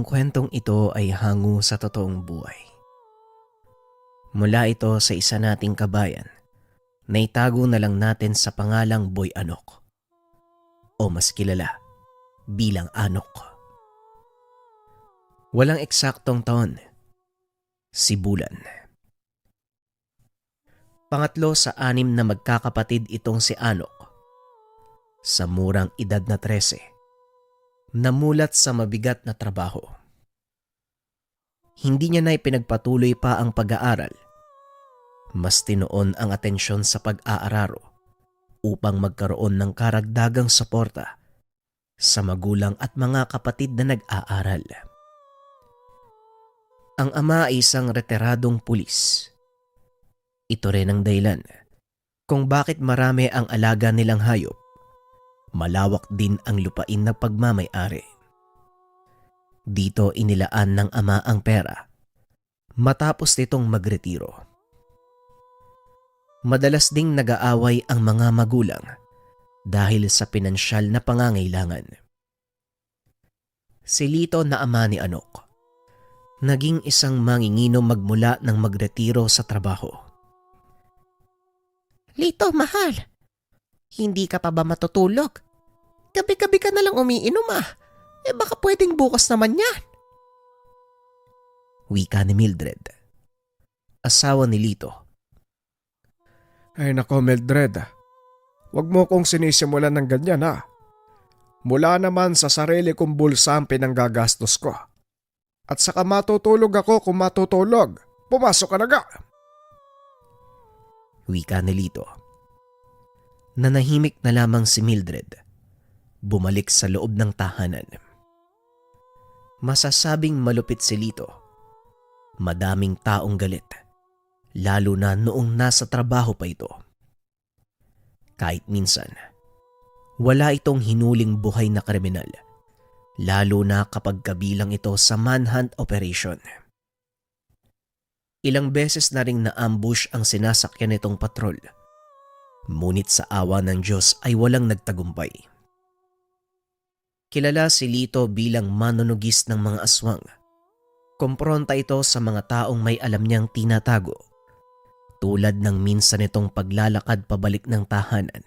Ang kwentong ito ay hango sa totoong buhay. Mula ito sa isa nating kabayan na itago na lang natin sa pangalang Boy Anok o mas kilala bilang Anok. Walang eksaktong taon, sibulan. Pangatlo sa 6 na magkakapatid itong si Anok. Sa murang edad na 13, namulat sa mabigat na trabaho. Hindi niya na ipinagpatuloy pa ang pag-aaral. Mas tinoon ang atensyon sa pag-aararo upang magkaroon ng karagdagang suporta sa magulang at mga kapatid na nag-aaral. Ang ama ay isang retiradong pulis. Ito rin ang dahilan kung bakit marami ang alaga nilang hayop. Malawak din ang lupain na pagmamay-ari. Dito inilaan ng ama ang pera matapos nitong magretiro. Madalas ding nag-aaway ang mga magulang dahil sa pinansyal na pangangailangan. Si Lito na ama ni Anok, naging isang manginginom magmula ng magretiro sa trabaho. Lito, mahal. Hindi ka pa ba matutulog? Gabi-gabi ka na lang umiinom baka pwedeng bukas naman yan. Wika ni Mildred, asawa ni Lito. Ay nako Mildred, wag mo kong sinisimulan ng ganyan Mula naman sa sarili kong bulsa ang pinanggagastos ko. At saka matutulog ako kung matutulog. Pumasok ka na ga. Wika ni Lito. Nanahimik na lamang si Mildred. Bumalik sa loob ng tahanan. Masasabing malupit si Lito. Madaming taong galit, lalo na noong nasa trabaho pa ito. Kahit minsan, wala itong hinuling buhay na kriminal, lalo na kapag kabilang ito sa manhunt operation. Ilang beses na ring na-ambush ang sinasakyan nitong patrol. Ngunit sa awa ng Diyos ay walang nagtagumpay. Kilala si Lito bilang manunugis ng mga aswang. Kompronta ito sa mga taong may alam niyang tinatago, tulad ng minsan itong paglalakad pabalik ng tahanan.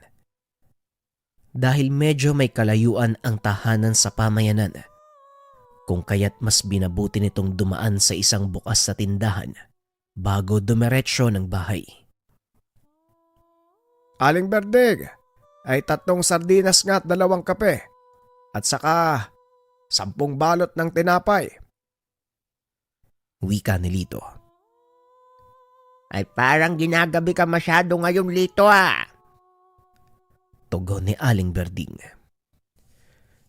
Dahil medyo may kalayuan ang tahanan sa pamayanan, kung kaya't mas binabuti nitong dumaan sa isang bukas sa tindahan bago dumiretso ng bahay. Aling Berdig, ay 3 sardinas nga at 2 kape. At saka 10 balot ng tinapay. Wika ni Lito. Ay parang ginagabi ka masyado ngayon, Lito Tugon ni Aling Berding.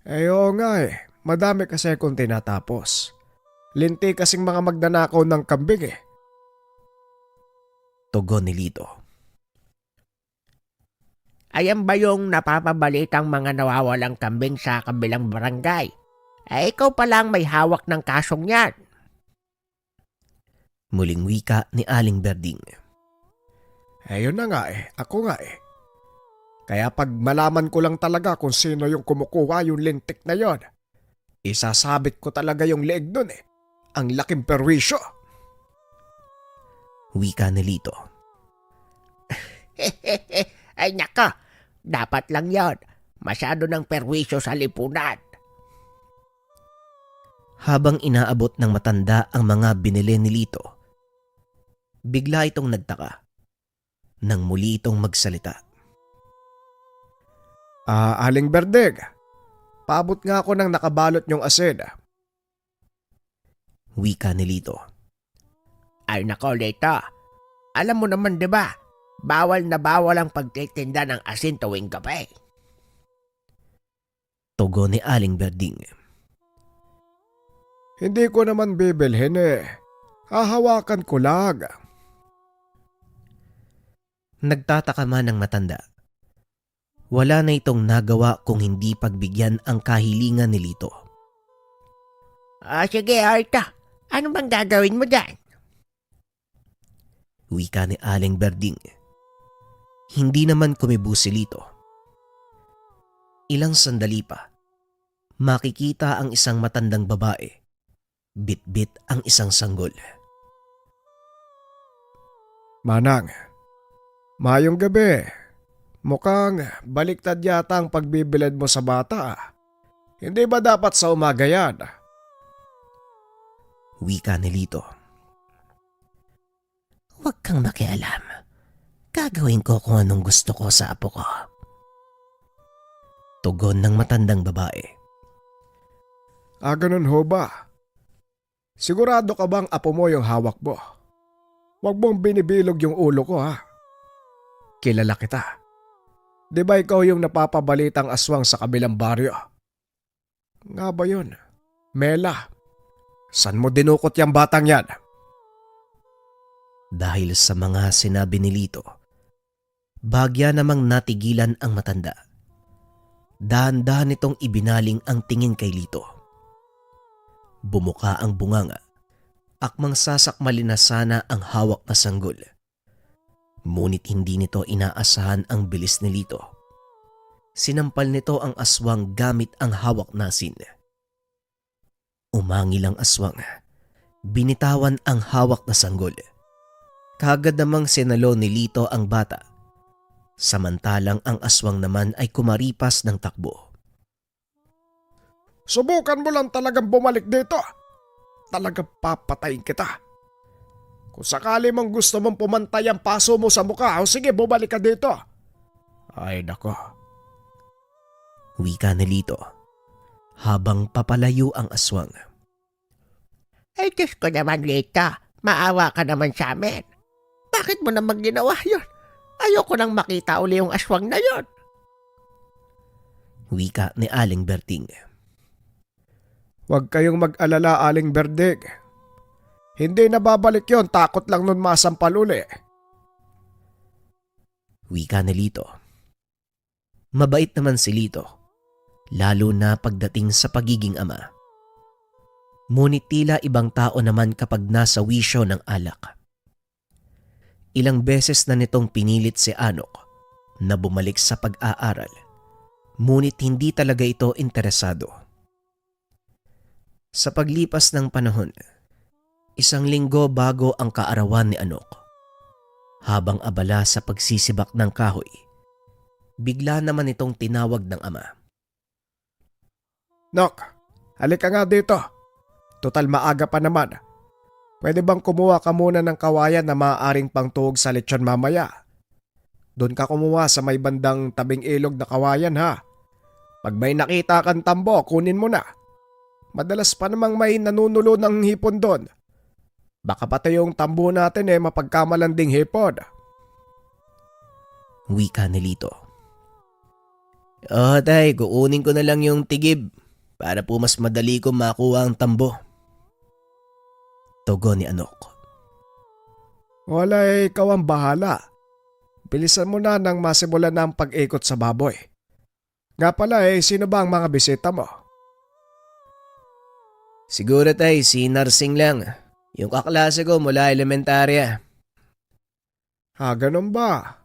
Oo nga madami kasi akong tinatapos. Linti kasing mga magdanakaw ng kambing Tugon ni Lito. Ayan ba yung napapabalitang mga nawawalang kambing sa kabilang barangay? Ikaw pa lang may hawak ng kasong yan. Muling wika ni Aling Berding. Yun na nga ako nga Kaya pag malaman ko lang talaga kung sino yung kumukuha yung lintik na yon, isasabit ko talaga yung leeg nun Ang laking perwisyo. Wika ni Lito. Ay naka, dapat lang yon. Masyado ng perwisyo sa lipunan. Habang inaabot ng matanda ang mga binili ni Lito, bigla itong nagtaka nang muli itong magsalita. Aling Berdig, paabot nga ako ng nakabalot niyong asin. Wika ni Lito. Ay nako, Lito. Alam mo naman, di ba? Bawal na bawal ang pagtitinda ng asin tuwing gabi. Tugon ni Aling Berding. Hindi ko naman bibilhin hahawakan ko lang. Nagtataka man ang matanda. Wala na itong nagawa kung hindi pagbigyan ang kahilingan ni Lito. Sige, Arta. Ano bang gagawin mo dyan? Wika ni Aling Berding. Hindi naman kumibo si Lito. Ilang sandali pa, makikita ang isang matandang babae Bit-bit ang isang sanggol. Manang, mayong gabi. Mukhang baliktad yata ang pagbibilad mo sa bata. Hindi ba dapat sa umaga yan? Wika ni Lito. Huwag kang makialam. Gagawin ko kung anong gusto ko sa apo ko. Tugon ng matandang babae. Ganun ho ba? Sigurado ka bang apo mo yung hawak mo? Huwag mong binibilog yung ulo ko ha. Kilala kita. Di ba ikaw yung napapabalitang aswang sa kabilang baryo? Nga ba yun? Mela, saan mo dinukot yung batang yan? Dahil sa mga sinabi ni Lito, bagya namang natigilan ang matanda. Dahan-dahan nitong ibinaling ang tingin kay Lito. Bumuka ang bunganga, akmang sasakmalin na sana ang hawak na sanggol. Ngunit hindi nito inaasahan ang bilis ni Lito. Sinampal nito ang aswang gamit ang hawak na asin. Umangil ang aswang. Binitawan ang hawak na sanggol. Kagad namang sinalo ni Lito ang bata. Samantalang ang aswang naman ay kumaripas ng takbo. Subukan mo lang talagang bumalik dito. Talagang papatayin kita. Kung sakali mong gusto mong pumantay ang paso mo sa mukha, sige bumalik ka dito. Ay nako. Wika ni Lito habang papalayo ang aswang. Ay, Diyos ko naman, Lita. Maawa ka naman sa amin. Bakit mo naman ginawa yun? Ayoko nang makita uli yung aswang na yun. Wika ni Aling Berting. Huwag kayong mag-alala, Aling Berding. Hindi na babalik yon, takot lang nun masampal uli. Wika ni Lito. Mabait naman si Lito, lalo na pagdating sa pagiging ama. Ngunit tila ibang tao naman kapag nasa wisyo ng alak. Ilang beses na nitong pinilit si Anok na bumalik sa pag-aaral, ngunit hindi talaga ito interesado. Sa paglipas ng panahon, 1 linggo bago ang kaarawan ni Anok, habang abala sa pagsisibak ng kahoy, bigla naman itong tinawag ng ama. Nok, halika nga dito. Total maaga pa naman. Pwede bang kumuha ka muna ng kawayan na maaaring pangtuog sa lechon mamaya? Doon ka kumuha sa may bandang tabing ilog na kawayan ha. Pag may nakita kang tambo, kunin mo na. Madalas pa namang may nanunulo ng hipon doon. Baka pati yung tambo natin mapagkamalanding hipon. Wika ni Lito. Tay, kukunin ko na lang yung tigib para po mas madali ko makuha ang tambo. Tugon ni Anok. Wala ikaw ang bahala. Bilisan mo na nang masimulan na ang pag-ikot sa baboy. Nga pala sino ba ang mga bisita mo? Siguro tay, si Narsing lang. Yung kaklase ko mula elementarya. Ganun ba?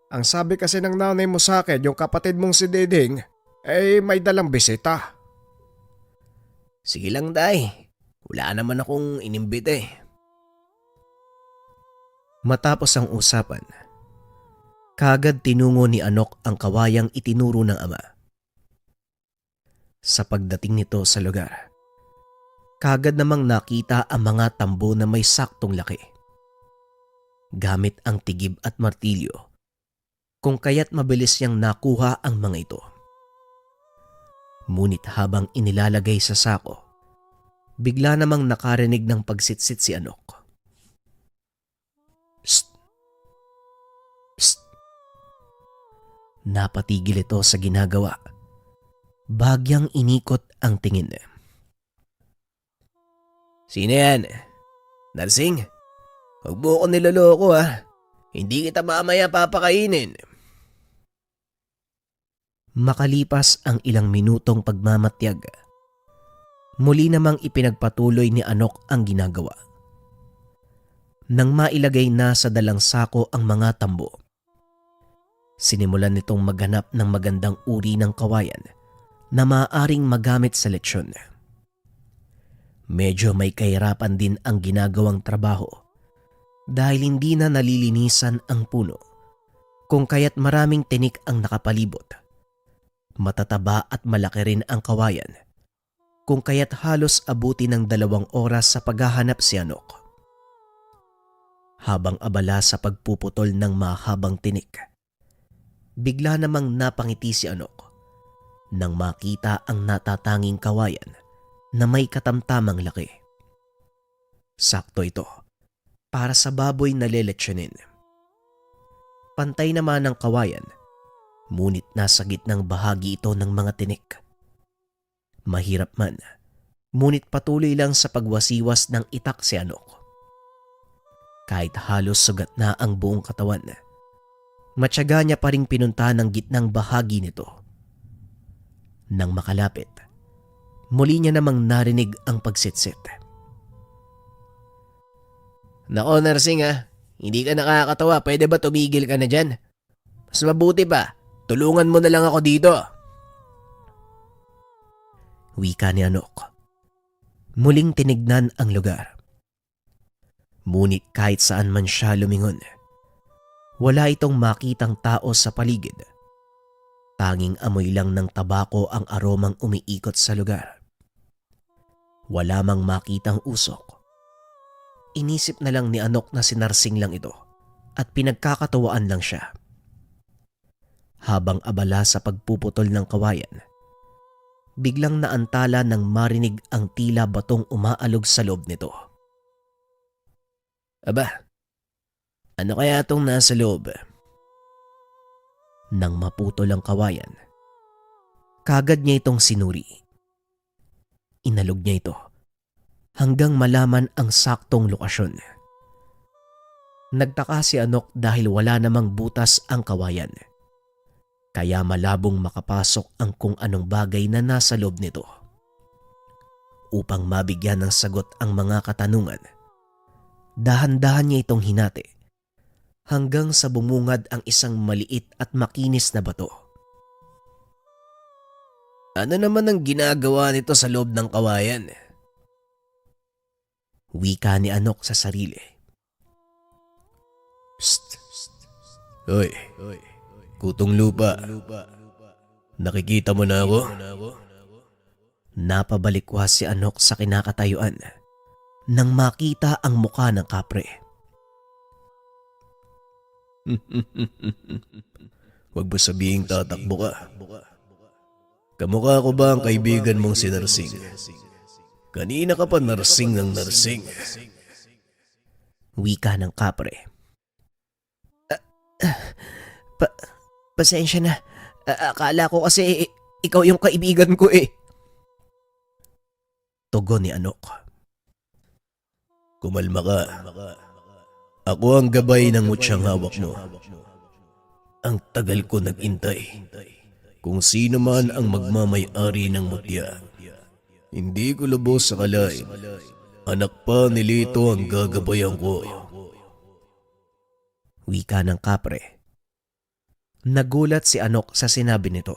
Ang sabi kasi ng nanay mo sa akin, yung kapatid mong si Diding, may dalang bisita. Sige lang tay, wala naman akong inimbite. Matapos ang usapan, kagad tinungo ni Anok ang kawayang itinuro ng ama. Sa pagdating nito sa lugar, kagad namang nakita ang mga tambo na may saktong laki. Gamit ang tigib at martilyo, kung kaya't mabilis niyang nakuha ang mga ito. Ngunit habang inilalagay sa sako, bigla namang nakarinig ng pagsitsit si Anok. Psst! Psst! Napatigil ito sa ginagawa. Bagyang inikot ang tingin. Sino yan? Narsing? Huwag mo ko niloloko ha. Hindi kita mamaya papakainin. Makalipas ang ilang minutong pagmamatyag, muli namang ipinagpatuloy ni Anok ang ginagawa. Nang mailagay na sa dalang sako ang mga tambo, sinimulan nitong maghanap ng magandang uri ng kawayan na maaaring magamit sa lechon. Medyo may kahirapan din ang ginagawang trabaho dahil hindi na nalilinisan ang puno kung kaya't maraming tinik ang nakapalibot. Matataba at malaki rin ang kawayan kung kaya't halos abuti ng 2 oras sa paghahanap si Anok. Habang abala sa pagpuputol ng mahabang tinik, bigla namang napangiti si Anok nang makita ang natatanging kawayan na may katamtamang laki. Sakto ito para sa baboy na leletsyonin. Pantay naman ang kawayan, ngunit nasa gitnang bahagi ito ng mga tinik. Mahirap man, ngunit patuloy lang sa pagwasiwas ng itak si Anok. Kahit halos sugat na ang buong katawan, matyaga niya pa ring pinunta ng gitnang bahagi nito. Nang makalapit, muli niya namang narinig ang pagsitsit. Nako, nursing hindi ka nakakatawa. Pwede ba tumigil ka na dyan? Mas mabuti pa, tulungan mo na lang ako dito. Wika ni Anok. Muling tinignan ang lugar. Ngunit kahit saan man siya lumingon, wala itong makitang tao sa paligid. Tanging amoy lang ng tabako ang aromang umiikot sa lugar. Wala mang makitang usok. Inisip na lang ni Anok na sinarsing lang ito at pinagkakatawaan lang siya. Habang abala sa pagpuputol ng kawayan, biglang naantala nang marinig ang tila batong umaalog sa loob nito. Aba, ano kaya itong nasa loob? Nang maputol ang kawayan, kagad niya itong sinuri. Inalog niya ito hanggang malaman ang saktong lokasyon. Nagtaka si Anok dahil wala namang butas ang kawayan, kaya malabong makapasok ang kung anong bagay na nasa loob nito. Upang mabigyan ng sagot ang mga katanungan, dahan-dahan niya itong hinati hanggang sa bumungad ang isang maliit at makinis na bato. Ano naman ang ginagawa nito sa loob ng kawayan? Wika ni Anok sa sarili. Psst! Hoy! Kutong lupa. Nakikita mo na ako? Napabalikwas si Anok sa kinakatayuan nang makita ang muka ng kapre. Huwag mo sabihing tatakbo ka. Kamukha ko ba ang kaibigan mong si Narsing? Kanina ka pa narsing ng narsing. Wika ng kapre. Pasensya na. Akala ko kasi ikaw yung kaibigan ko eh. Tugon ni Anok. Kumalma ka. Ako ang gabay ng mutyang hawak mo. Ang tagal ko nag-intay. Kung sino man ang magmamay-ari ng mutya, hindi ko lubos sa kalain. Anak pa ni Lito ang gagabayan ko. Wika ng kapre. Nagulat si Anok sa sinabi nito.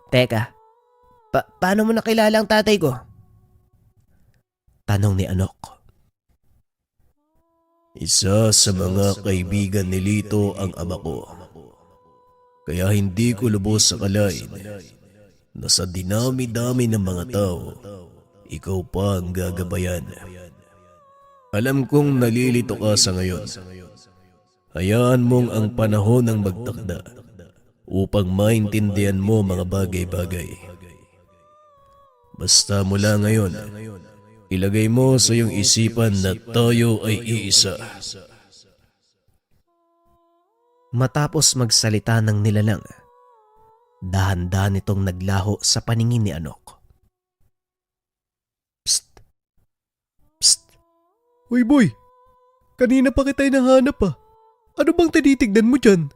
Teka, paano mo nakilala ang tatay ko? Tanong ni Anok. Isa sa mga kaibigan ni Lito ang ama ko. Kaya hindi ko lubos sa kalain na sa dinami-dami ng mga tao, ikaw pa ang gagabayan. Alam kong nalilito ka sa ngayon. Hayaan mong ang panahon ang magtakda upang maintindihan mo mga bagay-bagay. Basta mula ngayon, ilagay mo sa iyong isipan na tayo ay iisa. Matapos magsalita ng nilalang, dahan-dahan itong naglaho sa paningin ni Anok. Psst! Psst! Uy boy, kanina pa kita hinahanap ah. Ano bang tinitignan mo dyan?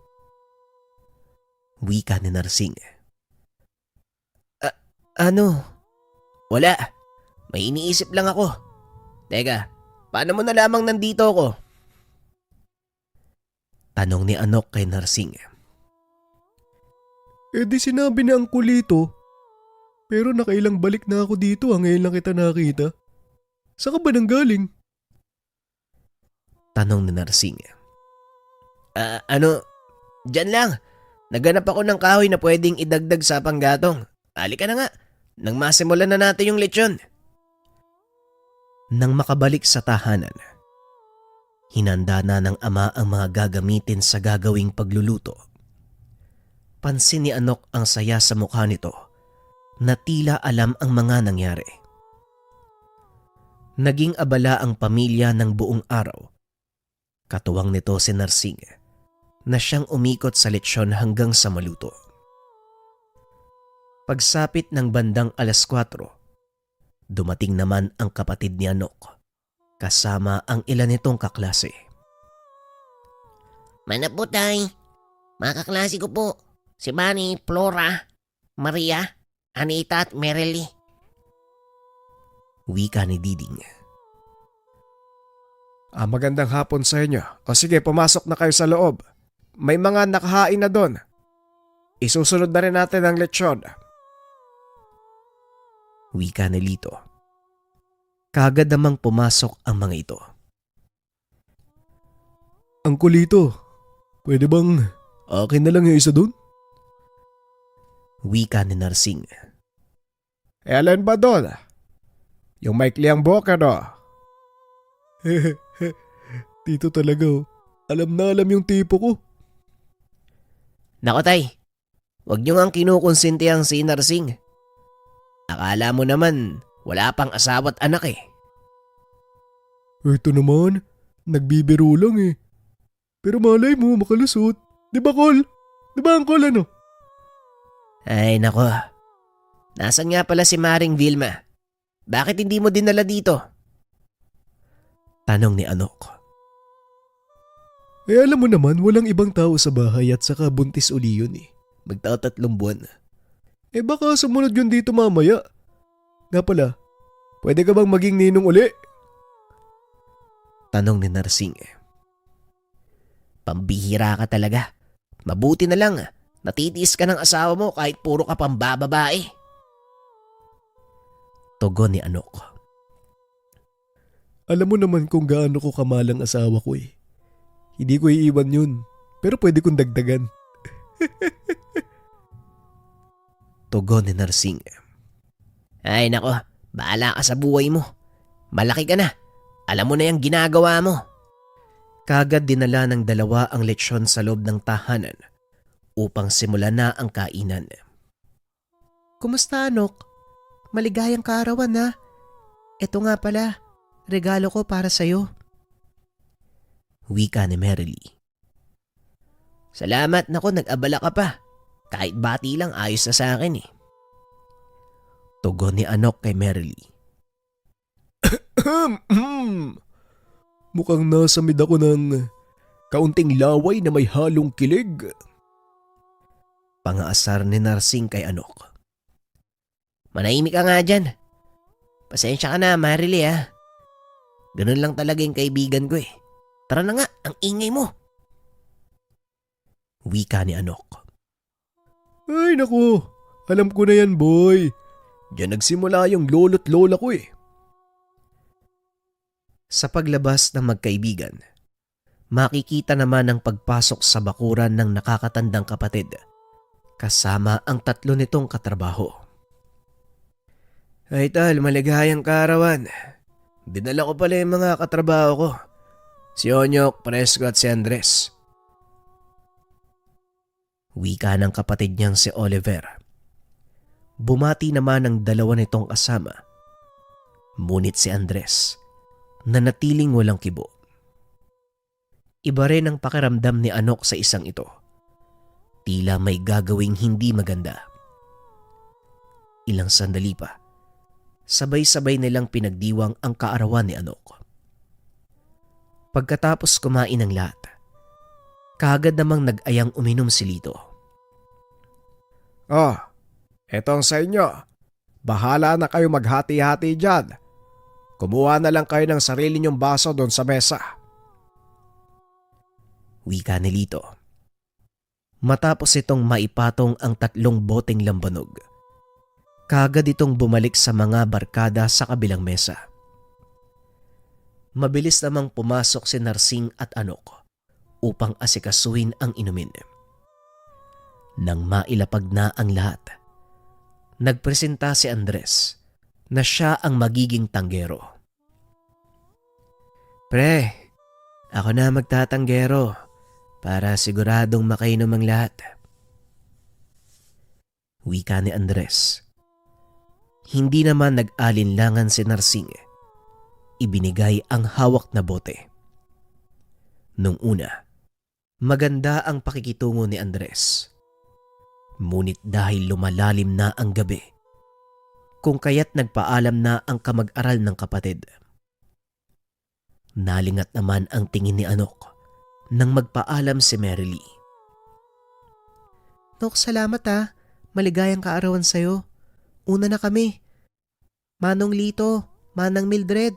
Wika ni Narsing. Ano? Wala. May iniisip lang ako. Teka, paano mo na lamang nandito ako? Tanong ni Anok kay Narsing. Eh di sinabi ni ang kulito Pero nakailang balik na ako dito ngayon lang kita nakita. Saan ka ba nanggaling? Tanong ni Narsing. Diyan lang. Naghanap ako ng kahoy na pwedeng idagdag sa panggatong. Halika na nga, nang masimulan na natin yung lechon. Nang makabalik sa tahanan, hinanda na ng ama ang mga gagamitin sa gagawing pagluluto. Pansin ni Anok ang saya sa mukha nito na tila alam ang mga nangyari. Naging abala ang pamilya ng buong araw. Katuwang nito si Narsing na siyang umikot sa lechon hanggang sa maluto. Pagsapit ng bandang 4:00, dumating naman ang kapatid ni Anok kasama ang ilan nitong kaklase. Manap po tay. Mga kaklase ko po. Si Manny, Flora, Maria, Anita at Merely. Wika ni Diding. Magandang hapon sa inyo. O sige, pumasok na kayo sa loob. May mga nakahain na doon. Isusunod na rin natin ang lechon. Wika ni Lito. Kaagad namang pumasok ang mga ito. Ang kulito, pwede bang akin na lang yung isa doon? Wika ni Narsing. Alin ba doon? Yung maikli ang boka no? Tito talaga oh. Alam na alam yung tipo ko. Nako tay, huwag niyo ngang kinukonsinti ang si Narsing. Akala mo naman wala pang asawa't anak eh. Ito naman, nagbibiro lang eh. Pero malay mo makalusot. Di ba Col? Di ba ang Col ano? Ay nako, nasan nga pala si Maring Vilma? Bakit hindi mo dinala dito? Tanong ni Anok. Alam mo naman walang ibang tao sa bahay at saka buntis uli yun eh. Magtatatlong buwan. Baka sumunod yun dito mamaya. Nga pala, pwede ka bang maging ninong uli? Tanong ni Narsing. Pambihira ka talaga. Mabuti na lang natitiis ka ng asawa mo kahit puro ka pang bababae. Tugon ni Anok. Alam mo naman kung gaano ko kamalang asawa ko eh. Hindi ko iiwan yun, pero pwede kong dagdagan. Tugon ni Narsing. Ay nako, bahala ka sa buhay mo. Malaki ka na. Alam mo na yung ginagawa mo. Kagad dinala ng dalawa ang lechon sa loob ng tahanan upang simulan na ang kainan. Kumusta Anok? Maligayang kaarawan na. Ito nga pala, regalo ko para sa'yo. Wika ni Merely. Salamat nako, nag-abala ka pa. Kahit bati lang ayos na sa akin eh. Tugon ni Anok kay Merely. Mukhang nasamid ako ng kaunting laway na may halong kilig. Pangaasar ni Narsing kay Anok. Manahimik ka nga dyan. Pasensya ka na, Merely ah. Ganun lang talaga yung kaibigan ko eh. Tara na nga, ang ingay mo. Wika ni Anok. Ay naku, alam ko na yan boy. Diyan nagsimula yung lolo't lola ko eh. Sa paglabas ng magkaibigan, makikita naman ang pagpasok sa bakuran ng nakakatandang kapatid kasama ang tatlo nitong katrabaho. Ay tal, maligayang kaarawan. Dinala ko pala yung mga katrabaho ko. Si Onyok, Presko at si Andres. Wika ng kapatid niyang si Oliver. Bumati naman ang dalawa nitong kasama. Ngunit si Andres, nanatiling walang kibo. Iba rin ang pakiramdam ni Anok sa isang ito. Tila may gagawing hindi maganda. Ilang sandali pa, sabay-sabay nilang pinagdiwang ang kaarawan ni Anok. Pagkatapos kumain ng lahat, kaagad namang nag-ayang uminom si Lito. Etong sa inyo. Bahala na kayo maghati-hati dyan. Kumuha na lang kayo ng sarili nyong baso doon sa mesa. Wika ni Lito. Matapos itong maipatong ang 3 boteng lambanog, Kaagad itong bumalik sa mga barkada sa kabilang mesa. Mabilis namang pumasok si Narsing at Anok upang asikasuhin ang inumin. Nang mailapag na ang lahat, nagpresenta si Andres na siya ang magiging tanggero. Pre, ako na magtatanggero para siguradong makainom ang lahat. Wika ni Andres. Hindi naman nag-alinlangan si Narsing. Ibinigay ang hawak na bote. Nung una, maganda ang pakikitungo ni Andres. Ngunit dahil lumalalim na ang gabi, kung kaya't nagpaalam na ang kamag-aral ng kapatid. Nalingat naman ang tingin ni Anok nang magpaalam si Merily. Nok, salamat ha. Maligayang kaarawan sa'yo. Una na kami. Manong Lito, Manang Mildred.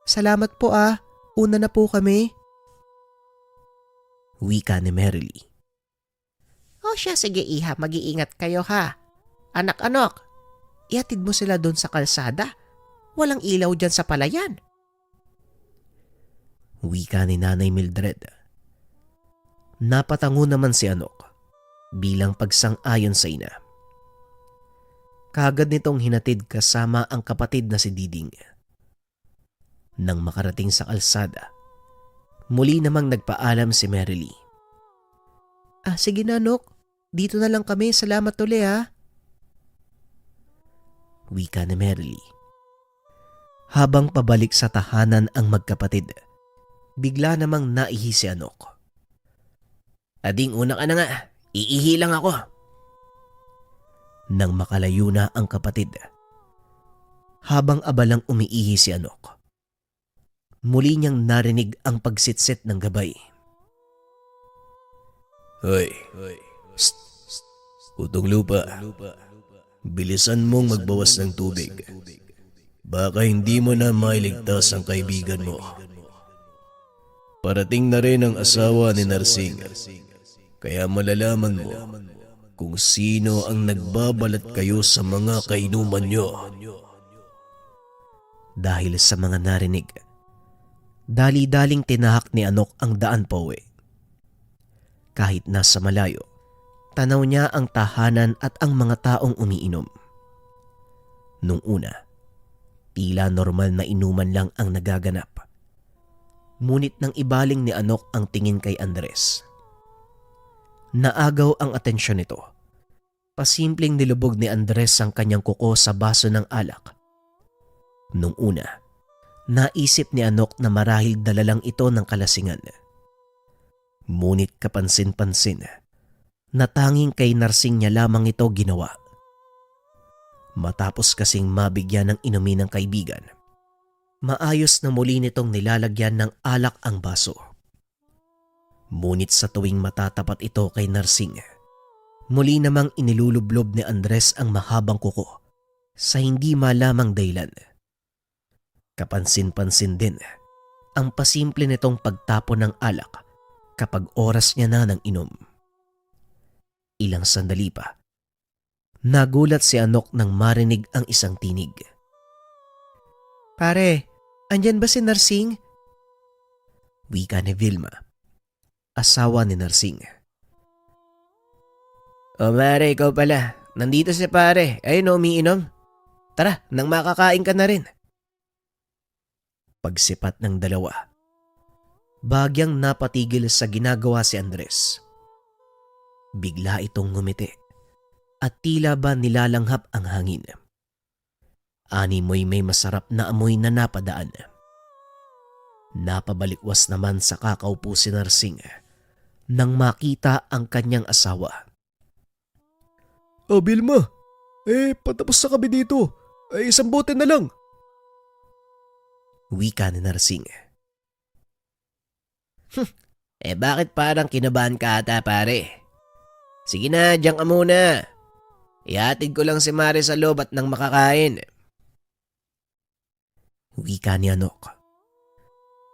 Salamat po ah. Una na po kami. Wika ni Merily. O siya, sige iha, mag-iingat kayo ha. Anak-anak, ihatid mo sila doon sa kalsada. Walang ilaw dyan sa palayan. Wika ni Nanay Mildred. Napatango naman si Anok bilang pagsang-ayon sa ina. Kaagad nitong hinatid kasama ang kapatid na si Diding. Nang makarating sa kalsada, muli namang nagpaalam si Merily. Sige na, Anok. Dito na lang kami. Salamat uli ha. Wika ni Merily. Habang pabalik sa tahanan ang magkapatid, bigla namang naihi si Anok. Ading, una ka na nga. Iihi lang ako. Nang makalayo na ang kapatid, habang abalang umiihi si Anok, muli niyang narinig ang pagsitsit ng gabay. Hoy, utong lupa, bilisan mong magbawas ng tubig. Baka hindi mo na mailigtas ang kaibigan mo. Parating na rin ang asawa ni Narsing, kaya malalaman mo kung sino ang nagbabalat kayo sa mga kainuman nyo. Dahil sa mga narinig, dali-daling tinahak ni Anok ang daan pauwi. Kahit nasa malayo, tanaw niya ang tahanan at ang mga taong umiinom. Nung una, tila normal na inuman lang ang nagaganap. Ngunit nang ibaling ni Anok ang tingin kay Andres, naagaw ang atensyon nito. Pasimpleng nilubog ni Andres ang kanyang kuko sa baso ng alak. Nung una, naisip ni Anok na marahil dala lang ito ng kalasingan. Ngunit kapansin-pansin na tanging kay Narsing niya lamang ito ginawa. Matapos kasing mabigyan ng inumin ng kaibigan, maayos na muli nitong nilalagyan ng alak ang baso. Ngunit sa tuwing matatapat ito kay Narsing, muli namang inilulublob ni Andres ang mahabang kuko sa hindi malamang dahilan. Kapansin-pansin din ang pasimple nitong pagtapon ng alak kapag oras niya na ng inom. Ilang sandali pa, nagulat si Anok nang marinig ang isang tinig. Pare, andyan ba si Narsing? Wika ni Vilma, asawa ni Narsing. O mare, ikaw pala. Nandito si pare. Ayun, umiinom. Tara, nang makakain ka na rin. Pagsipat ng dalawa, bagyang napatigil sa ginagawa si Andres. Bigla itong ngumiti at tila ba nilalanghap ang hangin. Animoy may masarap na amoy na napadaan. Napabalikwas naman sa kakaupo si Narsing nang makita ang kanyang asawa. Vilma, patapos na kami dito. Isang bote na lang. Wika ni Narsing. Bakit parang kinabahan ka ata pare? Sige na, diyan ka muna. Ihatid ko lang si Mare sa loob at nang makakain. Wika ni Anok.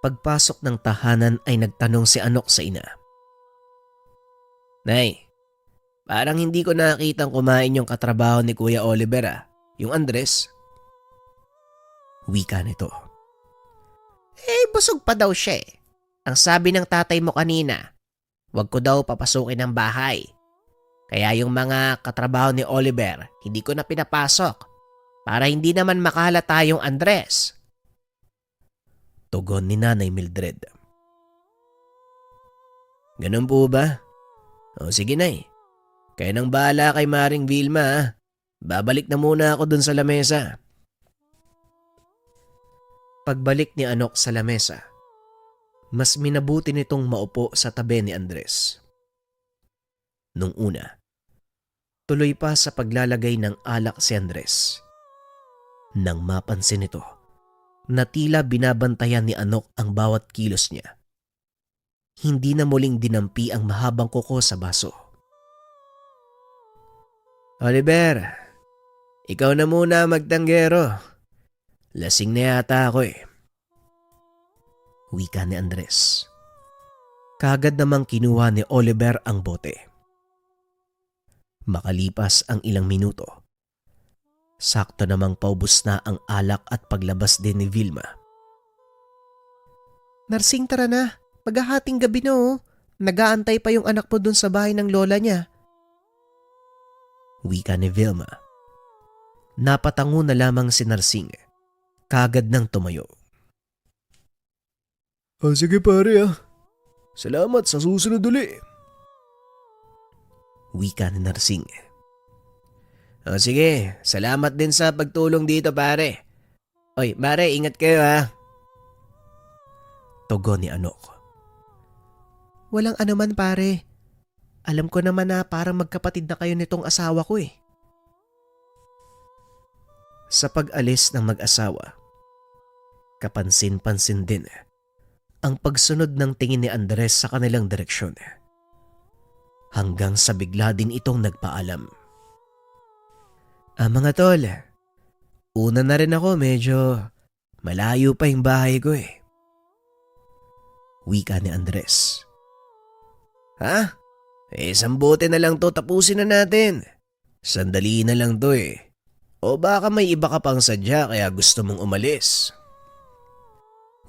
Pagpasok ng tahanan ay nagtanong si Anok sa ina. Nay, parang hindi ko nakitang kumain yung katrabaho ni Kuya Oliver ah. Yung Andres? Wika nito. Busog pa daw siya eh. Ang sabi ng tatay mo kanina, wag ko daw papasukin ng bahay. Kaya yung mga katrabaho ni Oliver, hindi ko na pinapasok para hindi naman makahalata yung Andres. Tugon ni Nanay Mildred. Ganun po ba? O sige Nay. Kaya nang bahala kay Maring Vilma ha. Babalik na muna ako dun sa lamesa. Pagbalik ni Anok sa lamesa, mas minabuti nitong maupo sa tabi ni Andres. Nung una, tuloy pa sa paglalagay ng alak si Andres. Nang mapansin nito na tila binabantayan ni Anok ang bawat kilos niya, hindi na muling dinampi ang mahabang kuko sa baso. Oliver, ikaw na muna magtanggero. Lasing na yata ako eh. Wika ni Andres. Kagad namang kinuha ni Oliver ang bote. Makalipas ang ilang minuto, sakto namang paubos na ang alak at paglabas din ni Vilma. Narsing, tara na. Maghahating gabi na oh. Nag-aantay pa yung anak mo dun sa bahay ng lola niya. Wika ni Vilma. Napatango na lamang si Narsing. Kagad nang tumayo. Sige pare ah. Salamat sa susunod uli. Wika ni Narsing. Sige, salamat din sa pagtulong dito pare. Oy, pare, ingat kayo ha. Tugon ni Anok. Walang anuman pare. Alam ko naman na parang magkapatid na kayo nitong asawa ko eh. Sa pag-alis ng mag-asawa, kapansin-pansin din ang pagsunod ng tingin ni Andres sa kanilang direksyon. Hanggang sa bigla din itong nagpaalam. Mga tol, una na rin ako, medyo malayo pa yung bahay ko eh. Wika ni Andres. Ha? Isang bote na lang to, tapusin na natin. Sandali na lang to eh. O baka may iba ka pang sadya kaya gusto mong umalis.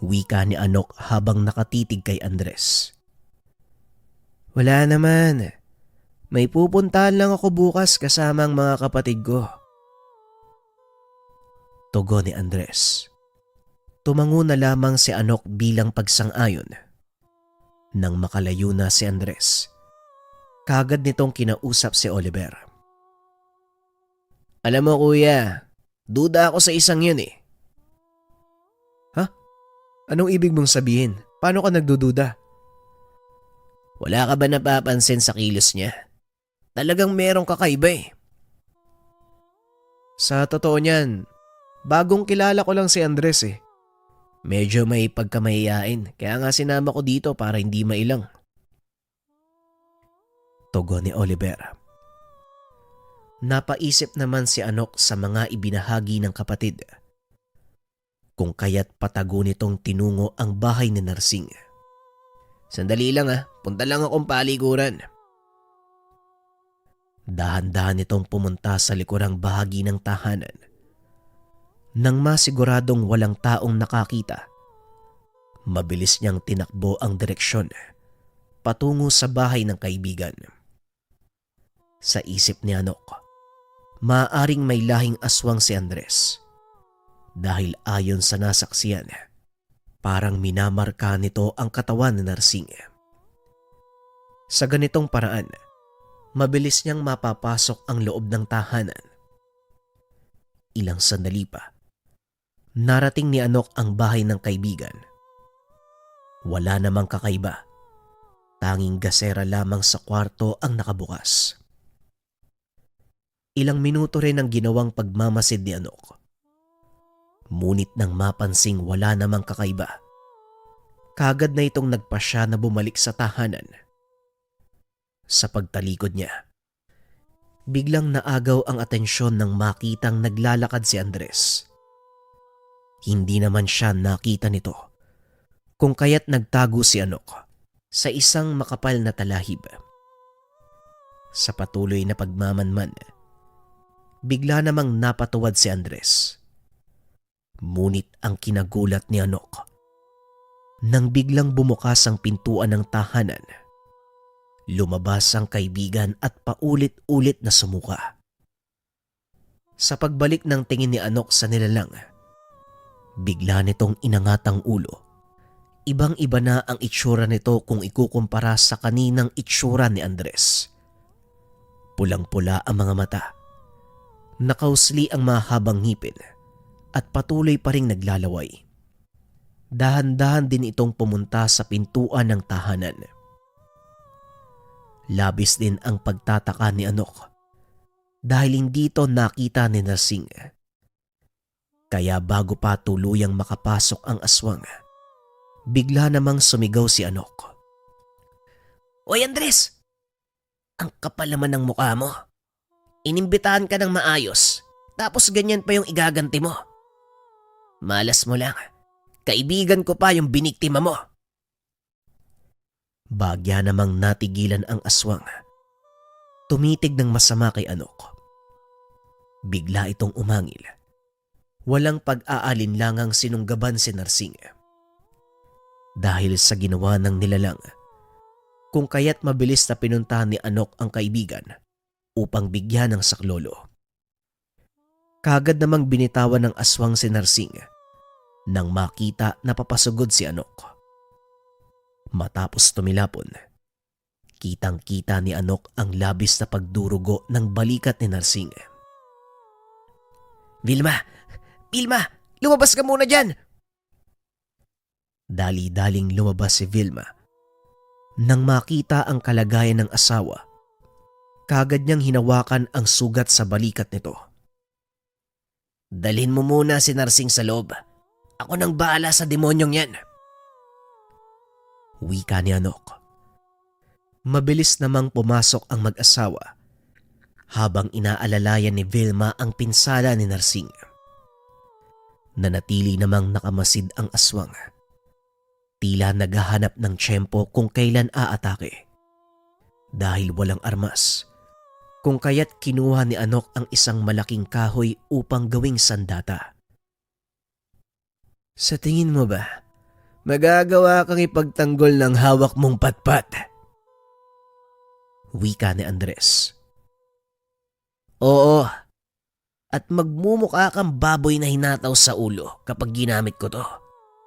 Wika ni Anok habang nakatitig kay Andres. Wala naman. May pupuntahan lang ako bukas kasama ang mga kapatid ko. Tugon ni Andres. Tumango na lamang si Anok bilang pagsang-ayon. Nang makalayo na si Andres, kagad nitong kinausap si Oliver. Alam mo kuya, duda ako sa isang yun eh. Ha? Anong ibig mong sabihin? Paano ka nagdududa? Wala ka ba napapansin sa kilos niya? Talagang merong kakaiba eh. Sa totoo niyan, bagong kilala ko lang si Andres eh. Medyo may pagkamahiyain kaya nga sinama ko dito para hindi mailang. Tugon ni Oliver. Napaisip naman si Anok sa mga ibinahagi ng kapatid. Kung kaya't patago nitong tinungo ang bahay ni Narsing. Sandali lang punta lang akong paliguran. Dahan-dahan nitong pumunta sa likurang bahagi ng tahanan. Nang masiguradong walang taong nakakita, mabilis niyang tinakbo ang direksyon patungo sa bahay ng kaibigan. Sa isip ni Anok, maaaring may lahing aswang si Andres. Dahil ayon sa nasaksiyan, parang minamarka nito ang katawan ni Narsing. Sa ganitong paraan, mabilis niyang mapapasok ang loob ng tahanan. Ilang sandali pa, narating ni Anok ang bahay ng kaibigan. Wala namang kakaiba. Tanging gasera lamang sa kwarto ang nakabukas. Ilang minuto rin ang ginawang pagmamasid ni Anok. Ngunit nang mapansing wala namang kakaiba, kagad na itong nagpasya na bumalik sa tahanan. Sa pagtalikod niya, biglang naagaw ang atensyon nang makitang naglalakad si Andres. Hindi naman siya nakita nito, kung kaya't nagtago si Anok sa isang makapal na talahib. Sa patuloy na pagmamanman, bigla namang napatuwad si Andres. Ngunit ang kinagulat ni Anok, nang biglang bumukas ang pintuan ng tahanan, lumabas ang kaibigan at paulit-ulit na sumuka. Sa pagbalik ng tingin ni Anok sa nilalang, bigla nitong inangat ang ulo. Ibang-iba na ang itsura nito kung ikukumpara sa kaninang itsura ni Andres. Pulang-pula ang mga mata, nakausli ang mahabang ngipin at patuloy pa ring naglalaway. Dahan-dahan din itong pumunta sa pintuan ng tahanan. Labis din ang pagtataka ni Anok dahil hindi ito nakita ni Narsing. Kaya bago pa tuluyang makapasok ang aswang, bigla namang sumigaw si Anok. Oy Andres! Ang kapal naman ng mukha mo. Inimbitahan ka ng maayos, tapos ganyan pa yung igaganti mo. Malas mo lang. Kaibigan ko pa yung biniktima mo. Bagya namang natigilan ang aswang. Tumitig ng masama kay Anok. Bigla itong umangil. Walang pag-aalinlangang sinunggaban si Narsing. Dahil sa ginawa ng nilalang, kung kaya't mabilis na pinuntahan ni Anok ang kaibigan upang bigyan ng saklolo. Kagad namang binitawan ng aswang si Narsing nang makita na papasugod si Anok. Matapos tumilapon, kitang-kita ni Anok ang labis na pagdurugo ng balikat ni Narsing. Vilma! Vilma! Lumabas ka muna dyan! Dali-daling lumabas si Vilma. Nang makita ang kalagayan ng asawa, kagad niyang hinawakan ang sugat sa balikat nito. Dalhin mo muna si Narsing sa loob. Ako nang bahala sa demonyong yan. Wika ni Anok. Mabilis namang pumasok ang mag-asawa habang inaalalayan ni Vilma ang pinsala ni Narsing. Nanatili namang nakamasid ang aswang. Tila naghahanap ng tiyempo kung kailan aatake. Dahil walang armas, kung kaya't kinuha ni Anok ang isang malaking kahoy upang gawing sandata. Sa tingin mo ba, magagawa kang ipagtanggol ng hawak mong patpat? Wika ni Andres. Oo, at magmumukha kang baboy na hinataw sa ulo kapag ginamit ko to.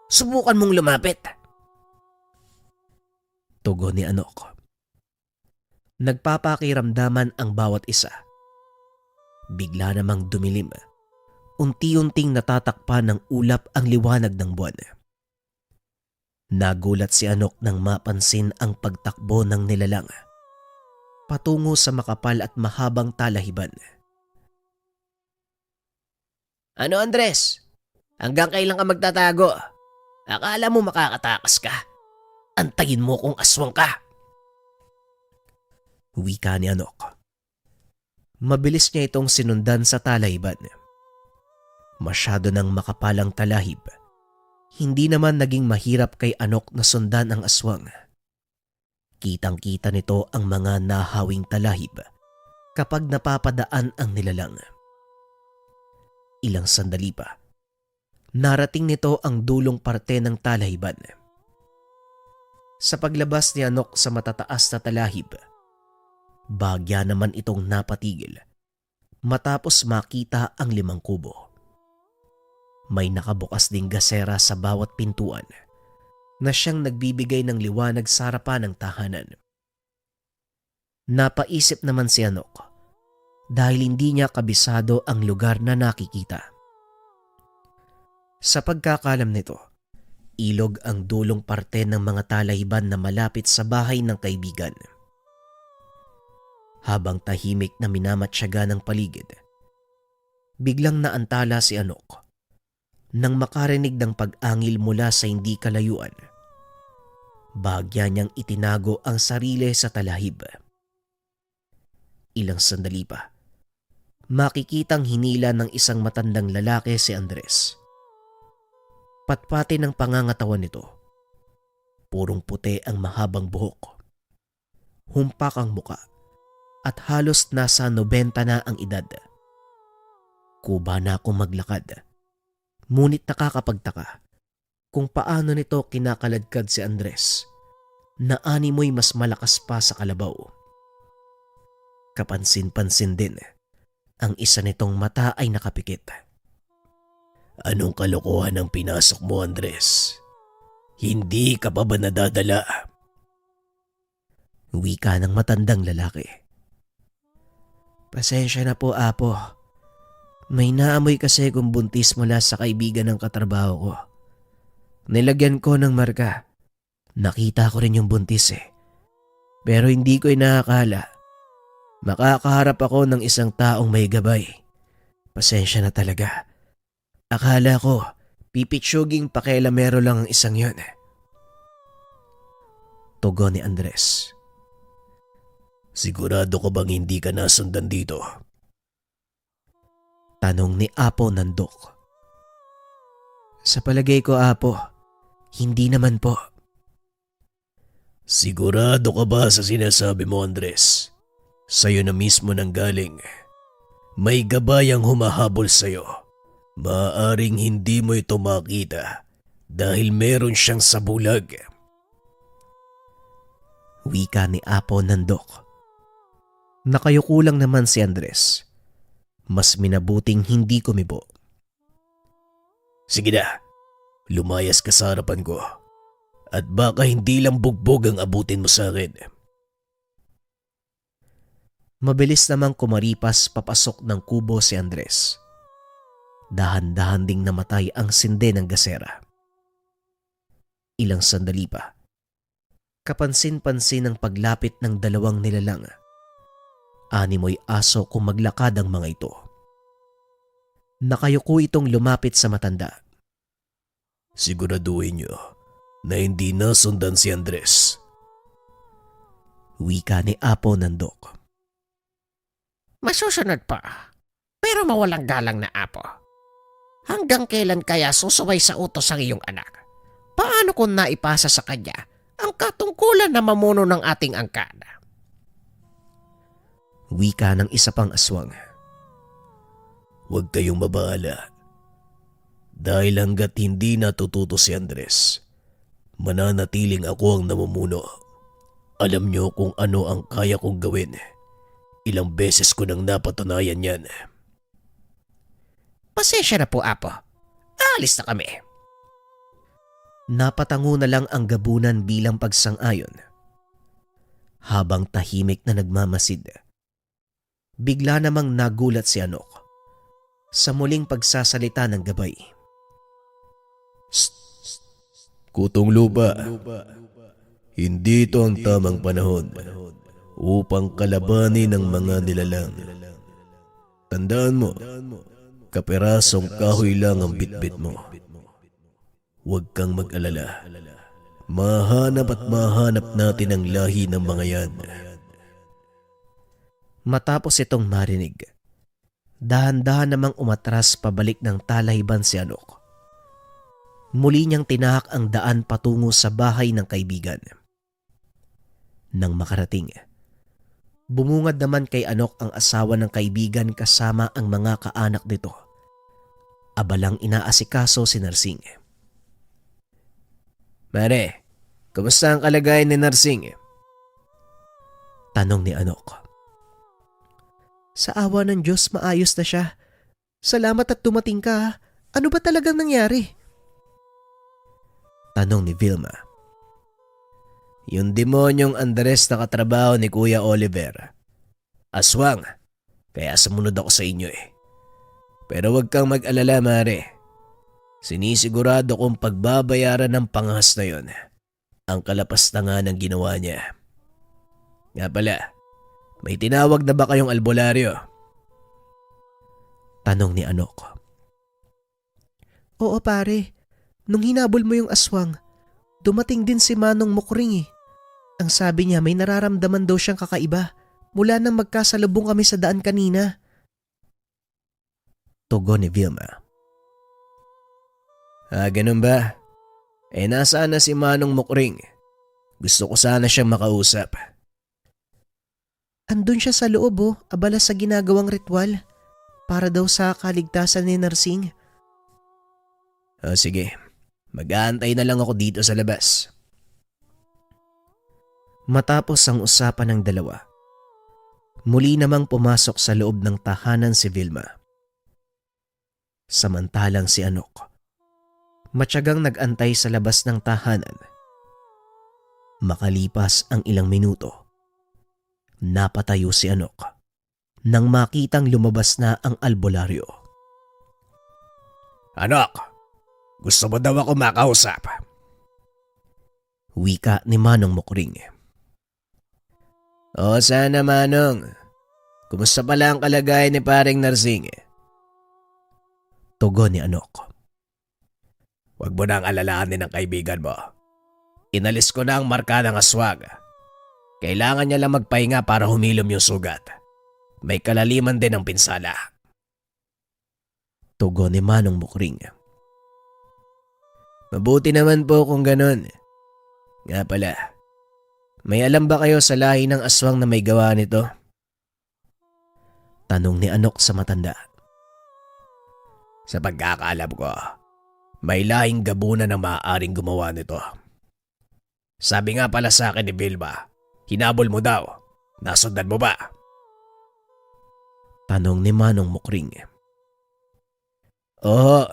Subukan mong lumapit. Tugon ni Anok. Nagpapakiramdaman ang bawat isa. Bigla namang dumilim. Unti-unting natatakpan ng ulap ang liwanag ng buwan. Nagulat si Anok nang mapansin ang pagtakbo ng nilalang patungo sa makapal at mahabang talahiban. Ano Andres? Hanggang kailan ka magtatago? Akala mo makakatakas ka? Antayin mo kung aswang ka. Wika ni Anok. Mabilis niya itong sinundan sa talahiban. Masyado nang makapalang talahib. Hindi naman naging mahirap kay Anok na sundan ang aswang. Kitang-kita nito ang mga nahawing talahib kapag napapadaan ang nilalang. Ilang sandali pa, narating nito ang dulong parte ng talahiban. Sa paglabas ni Anok sa matataas na talahib, bagya naman itong napatigil matapos makita ang 5 kubo. May nakabukas ding gasera sa bawat pintuan na siyang nagbibigay ng liwanag sa harapan ng tahanan. Napaisip naman si Anok dahil hindi niya kabisado ang lugar na nakikita. Sa pagkakalam nito, ilog ang dulong parte ng mga talahiban na malapit sa bahay ng kaibigan. Habang tahimik na minamatyaga ng paligid, biglang naantala si Anok nang makarinig ng pag-angil mula sa hindi kalayuan. Bagya niyang itinago ang sarili sa talahib. Ilang sandali pa, makikitang hinila ng isang matandang lalaki si Andres. Patpati ng pangangatawan nito. Purong puti ang mahabang buhok. Humpak ang muka at halos nasa 90 na ang edad. Kuba na akong maglakad. Ngunit nakakapagtaka kung paano nito kinakaladkad si Andres na animoy mas malakas pa sa kalabaw. Kapansin-pansin din, ang isa nitong mata ay nakapikit. Anong kalokohan ang pinasok mo, Andres? Hindi ka pa ba nadadala? Wika ng matandang lalaki. Pasensya na po, Apo. May naamoy kasi kung buntis mula sa kaibigan ng katrabaho ko. Nilagyan ko ng marka. Nakita ko rin yung buntis eh. Pero hindi ko inakala. Makakaharap ako ng isang taong may gabay. Pasensya na talaga. Akala ko, pipitsuging pakialamero lang ang isang yun. Tugon ni Andres. Sigurado ka bang hindi ka nasundan dito? Tanong ni Apo Nandok. Sa palagay ko, Apo, hindi naman po. Sigurado ka ba sa sinasabi mo, Andres? Sa'yo na mismo nang galing. May gabayang humahabol sa'yo. Maaaring hindi mo ito makita dahil meron siyang sabulag. Wika ni Apo Nandok. Nakayuko lang naman si Andres. Mas minabuting hindi kumibo. Sige na, lumayas ka sa harapan ko. At baka hindi lang bugbog ang abutin mo sa akin. Mabilis namang kumaripas papasok ng kubo si Andres. Dahan-dahan ding namatay ang sinde ng gasera. Ilang sandali pa. Kapansin-pansin ang paglapit ng dalawang nilalang. Animoy aso kung maglakad ang mga ito. Nakayuko itong lumapit sa matanda. Siguraduhin niyo na hindi nasundan si Andres. Wika ni Apo Nandok. Masusunod pa. Pero mawalang galang na, Apo. Hanggang kailan kaya susubay sa utos ang iyong anak? Paano kung naipasa sa kanya ang katungkulan na mamuno ng ating angkan? Wika ng isa pang aswang. Huwag kayong mabahala. Dahil hanggat hindi natututo si Andres, mananatiling ako ang namumuno. Alam niyo kung ano ang kaya kong gawin. Ilang beses ko nang napatunayan yan. Pasensya na po, Apo. Aalis na kami. Napatango na lang ang gabunan bilang pagsang-ayon. Habang tahimik na nagmamasid, bigla namang nagulat si Anok sa muling pagsasalita ng gabay. Kutong lupa, hindi ito ang tamang panahon upang kalabanin ng mga nilalang. Tandaan mo, kaperasong kahoy lang ang bitbit mo. Huwag kang mag-alala. Mahanap at mahanap natin ang lahi ng mga yan. Matapos itong marinig, dahan-dahan namang umatras pabalik ng talahiban si Anok. Muli niyang tinahak ang daan patungo sa bahay ng kaibigan. Nang makarating, bumungad naman kay Anok ang asawa ng kaibigan kasama ang mga kaanak nito. Abalang inaasikaso si Narsing. Mare, kumusta ang kalagayan ni Narsing? Tanong ni Anok. Sa awa ng Diyos, maayos na siya. Salamat at dumating ka. Ano ba talagang nangyari? Tanong ni Vilma. Yung demonyong Andres na katrabaho ni Kuya Oliver. Aswang, kaya sumunod ako sa inyo eh. Pero huwag kang mag-alala, Mare. Sinisigurado kong pagbabayaran ng panghas na yon ang kalapastangan ng ginawa niya. Nga pala, may tinawag na ba kayong albularyo? Tanong ni Anok. Oo pare, nung hinabol mo yung aswang, dumating din si Manong Mukring eh. Ang sabi niya may nararamdaman daw siyang kakaiba mula nang magkasalubong kami sa daan kanina. Tugon ni Vilma. Ganun ba? Nasaan na si Manong Mukring? Gusto ko sana siyang makausap. Andun siya sa loob abala sa ginagawang ritual. para daw sa kaligtasan ni Narsing. Sige, mag-aantay na lang ako dito sa labas. Matapos ang usapan ng dalawa, muli namang pumasok sa loob ng tahanan si Vilma. Samantalang si Anok, matyagang nag-antay sa labas ng tahanan. Makalipas ang ilang minuto, napatayo si Anok nang makitang lumabas na ang albularyo. Anak, gusto mo daw ako makausap? Wika ni Manong Mukring. O sana Manong, kumusta pala ang kalagayan ni paring Narsing? Tugon ni Anok. Huwag mo nang alalahanin ng kaibigan mo. Inalis ko na ang marka ng aswang. Kailangan niya lang magpahinga para humilom yung sugat. May kalaliman din ang pinsala. Tugon ni Manong Mukring. Mabuti naman po kung ganun. Nga pala, may alam ba kayo sa lahi ng aswang na may gawa nito? Tanong ni Anok sa matanda. Sa pagkakaalam ko, may lahing gabunan na maaaring gumawa nito. Sabi nga pala sa akin ni Vilma, hinabol mo daw. Nasundan mo ba? Tanong ni Manong Mukring. Oo,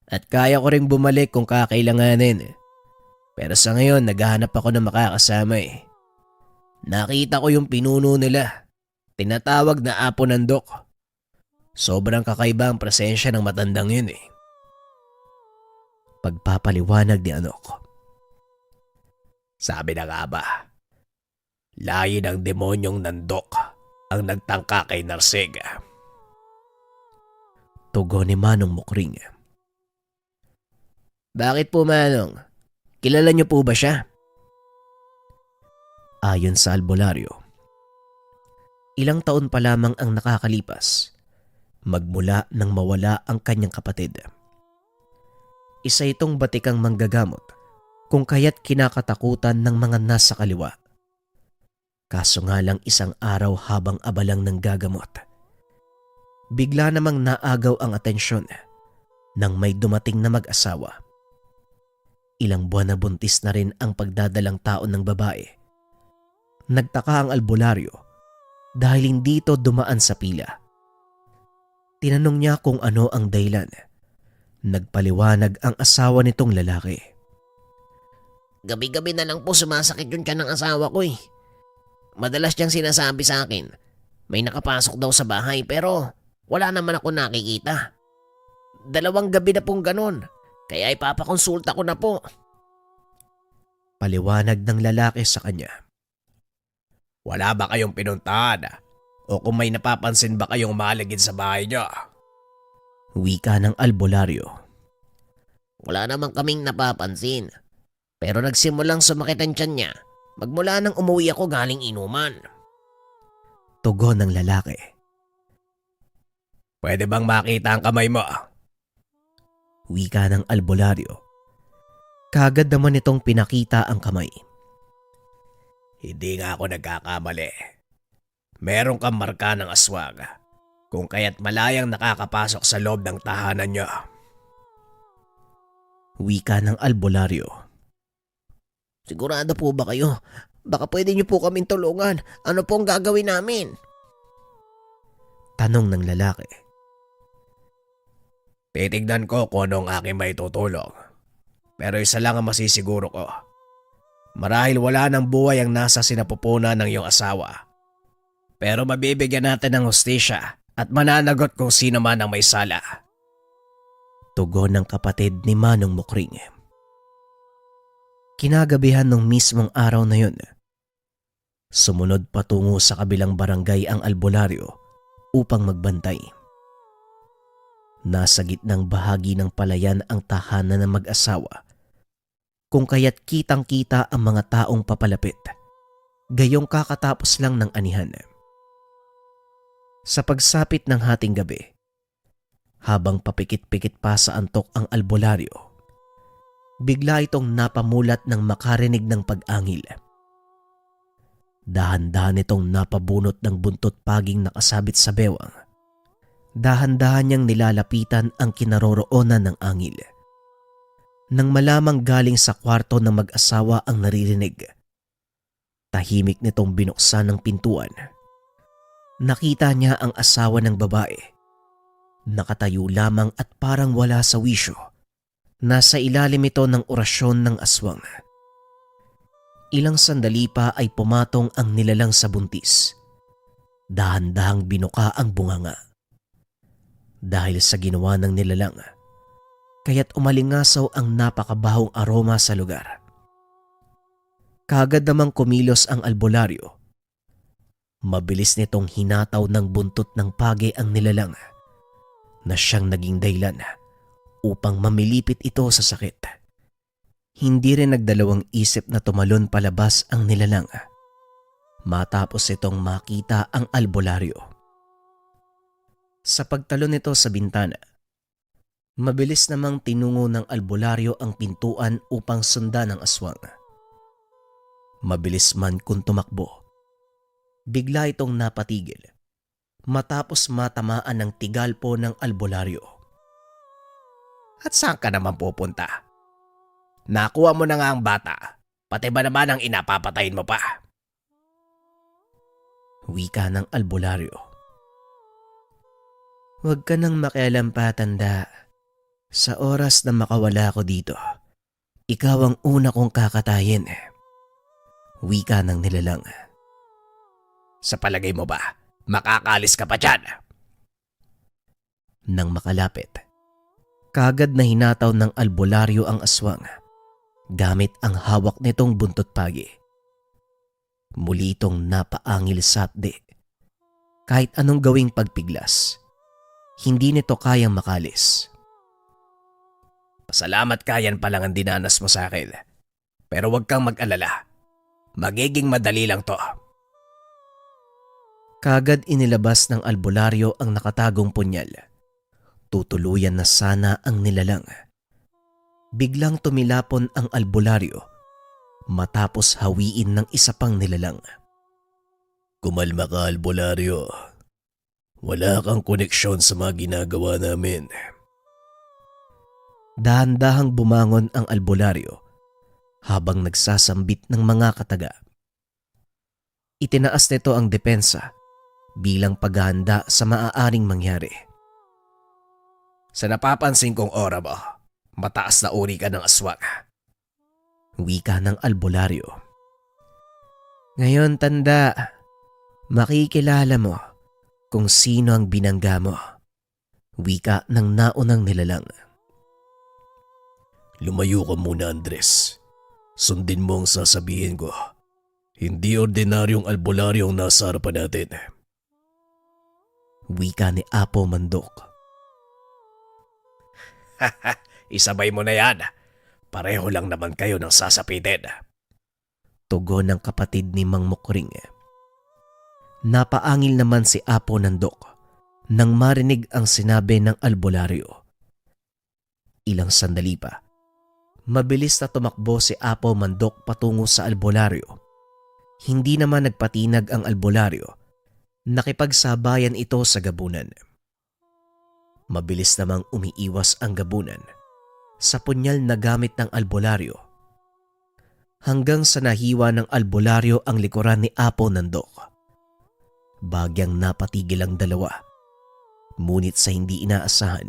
at kaya ko ring bumalik kung kakailanganin. Pero sa ngayon, naghahanap ako ng makakasama eh. Nakita ko yung pinuno nila. Tinatawag na Apo ng Dok. Sobrang kakaiba ang presensya ng matandang yun eh. Pagpapaliwanag ni Anok. Sabi na nga ba, lahi ng demonyong Nandok ang nagtangka kay Narsing. Tugon ni Manong Mukring. Bakit po Manong? Kilala niyo po ba siya? Ayon sa albularyo, ilang taon pa lamang ang nakakalipas magmula nang mawala ang kanyang kapatid. Isa itong batikang manggagamot kung kaya't kinakatakutan ng mga nasa kaliwa. Kaso nga lang isang araw habang abalang ng gagamot, bigla namang naagaw ang atensyon nang may dumating na mag-asawa. Ilang buwan na buntis na rin ang pagdadalang taon ng babae. Nagtaka ang albularyo dahil hindi ito dumaan sa pila. Tinanong niya kung ano ang dahilan. Nagpaliwanag ang asawa nitong lalaki. Gabi-gabi na lang po sumasakit yung tiyan ng asawa ko eh. Madalas niyang sinasabi sa akin, may nakapasok daw sa bahay pero wala naman ako nakikita. 2 gabi na pong ganun, kaya ipapakonsulta ko na po. Paliwanag ng lalaki sa kanya. Wala ba kayong pinuntahan? O kung may napapansin ba kayong maligid sa bahay niyo? Wika ng albularyo. Wala naman kaming napapansin. Pero nagsimulang sumakit ang tiyan niya magmula nang umuwi ako galing inuman. Tugon ng lalaki. Pwede bang makita ang kamay mo? Wika ng albularyo. Kagad naman itong pinakita ang kamay. Hindi nga ako nagkakamali. Meron kang marka ng aswang kung kaya't malayang nakakapasok sa loob ng tahanan niyo. Wika ng albularyo. Sigurado po ba kayo? Baka pwede niyo po kaming tulungan. Ano pong gagawin namin? Tanong ng lalaki. Titignan ko kung anong aking may tutulong. Pero isa lang ang masisiguro ko. Marahil wala ng buhay ang nasa sinapupunan ng iyong asawa. Pero mabibigyan natin ng hustisya at mananagot kung sino man ang may sala. Tugon ng kapatid ni Manong Mukring. Kinagabihan ng mismong araw na yun, sumunod patungo sa kabilang barangay ang albularyo upang magbantay. Nasa gitnang bahagi ng palayan ang tahanan ng mag-asawa, kung kaya't kitang-kita ang mga taong papalapit, gayong kakatapos lang ng anihan. Sa pagsapit ng hating gabi, habang papikit-pikit pa sa antok ang albularyo, bigla itong napamulat ng makarinig ng pag-angil. Dahan-dahan itong napabunot ng buntot paging nakasabit sa bewang. Dahan-dahan niyang nilalapitan ang kinaroroonan ng angil. Nang malamang galing sa kwarto ng mag-asawa ang naririnig, tahimik nitong binuksan ng pintuan. Nakita niya ang asawa ng babae. Nakatayo lamang at parang wala sa wisyo. Nasa ilalim ito ng orasyon ng aswang. Ilang sandali pa ay pumatong ang nilalang sa buntis. Dahan-dahang binuka ang bunganga. Dahil sa ginawa ng nilalang, kaya't umalingasaw ang napakabahong aroma sa lugar. Kaagad namang kumilos ang albularyo. Mabilis nitong hinataw ng buntot ng page ang nilalang na siyang naging dahilan upang mamilipit ito sa sakit. Hindi rin nagdalawang isip na tumalon palabas ang nilalang matapos itong makita ang albularyo. Sa pagtalon nito sa bintana, mabilis namang tinungo ng albularyo ang pintuan upang sundan ang aswang. Mabilis man kung tumakbo, bigla itong napatigil matapos matamaan ng tigalpo ng albularyo. At saan ka naman pupunta? Nakuha mo na nga ang bata. Pati ba naman ang inapapatayin mo pa? Wika ng albularyo. Huwag ka nang makialam pa, tanda. Sa oras na makawala ko dito, ikaw ang una kong kakatayin. Wika ng nilalang. Sa palagay mo ba, makakalis ka pa dyan? Nang makalapit, kaagad na hinataw ng albularyo ang aswang gamit ang hawak nitong buntot pagi. Muli itong napaangil sa hapde. Kahit anong gawing pagpiglas, hindi nito kayang makalis. Pasalamat ka, yan pa lang ang dinanas mo sa akin. Pero huwag kang mag-alala. Magiging madali lang to. Kaagad inilabas ng albularyo ang nakatagong punyal. Tutuluyan na sana ang nilalang. Biglang tumilapon ang albularyo matapos hawiin ng isa pang nilalang. Kumalma ka, albularyo. Wala kang koneksyon sa mga ginagawa namin. Dahan-dahang bumangon ang albularyo habang nagsasambit ng mga kataga. Itinaas nito ang depensa bilang paghahanda sa maaaring mangyari. Sa napapansin kong ora mo, mataas na uri ka ng aswang. Wika ng albularyo. Ngayon, tanda, makikilala mo kung sino ang binangga mo. Wika ng naunang nilalang. Lumayo ka muna, Andres. Sundin mo ang sasabihin ko. Hindi ordinaryong albularyo ang nasa harapan natin. Wika ni Apo Mandok. Isabay mo na yan. Pareho lang naman kayo ng sasapitin. Tugon ng kapatid ni Mang Mukring. Napaangil naman si Apo Nandok nang marinig ang sinabi ng albularyo. Ilang sandali pa, mabilis na tumakbo si Apo Mandok patungo sa albularyo. Hindi naman nagpatinag ang albularyo. Nakipagsabayan ito sa gabunan. Mabilis namang umiiwas ang gabunan sa punyal na gamit ng albularyo hanggang sa nahiwa ng albularyo ang likuran ni Apo Nandok. Bagyang napatigil ang dalawa. Ngunit sa hindi inaasahan,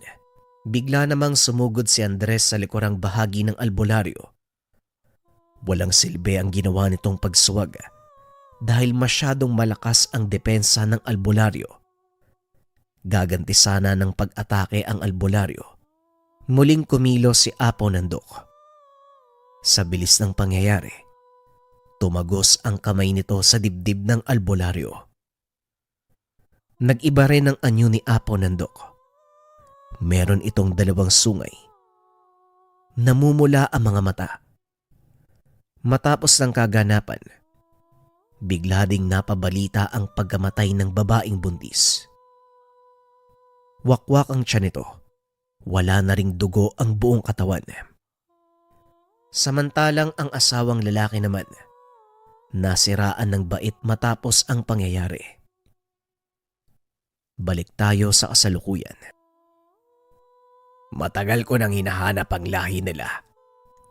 bigla namang sumugod si Andres sa likurang bahagi ng albularyo. Walang silbi ang ginawa nitong pagsuwag dahil masyadong malakas ang depensa ng albularyo. Gaganti sana ng pag-atake ang albularyo. Muling kumilos si Apo Nandok. Sa bilis ng pangyayari, tumagos ang kamay nito sa dibdib ng albularyo. Nag-iba rin ang anyo ni Apo Nandok. Meron itong dalawang sungay. Namumula ang mga mata. Matapos ng kaganapan, bigla ding napabalita ang pagkamatay ng babaeng buntis. Wakwak ang tiyan nito. Wala na ring dugo ang buong katawan. Samantalang ang asawang lalaki naman, nasiraan ng bait matapos ang pangyayari. Balik tayo sa kasalukuyan. Matagal ko nang hinahanap ang lahi nila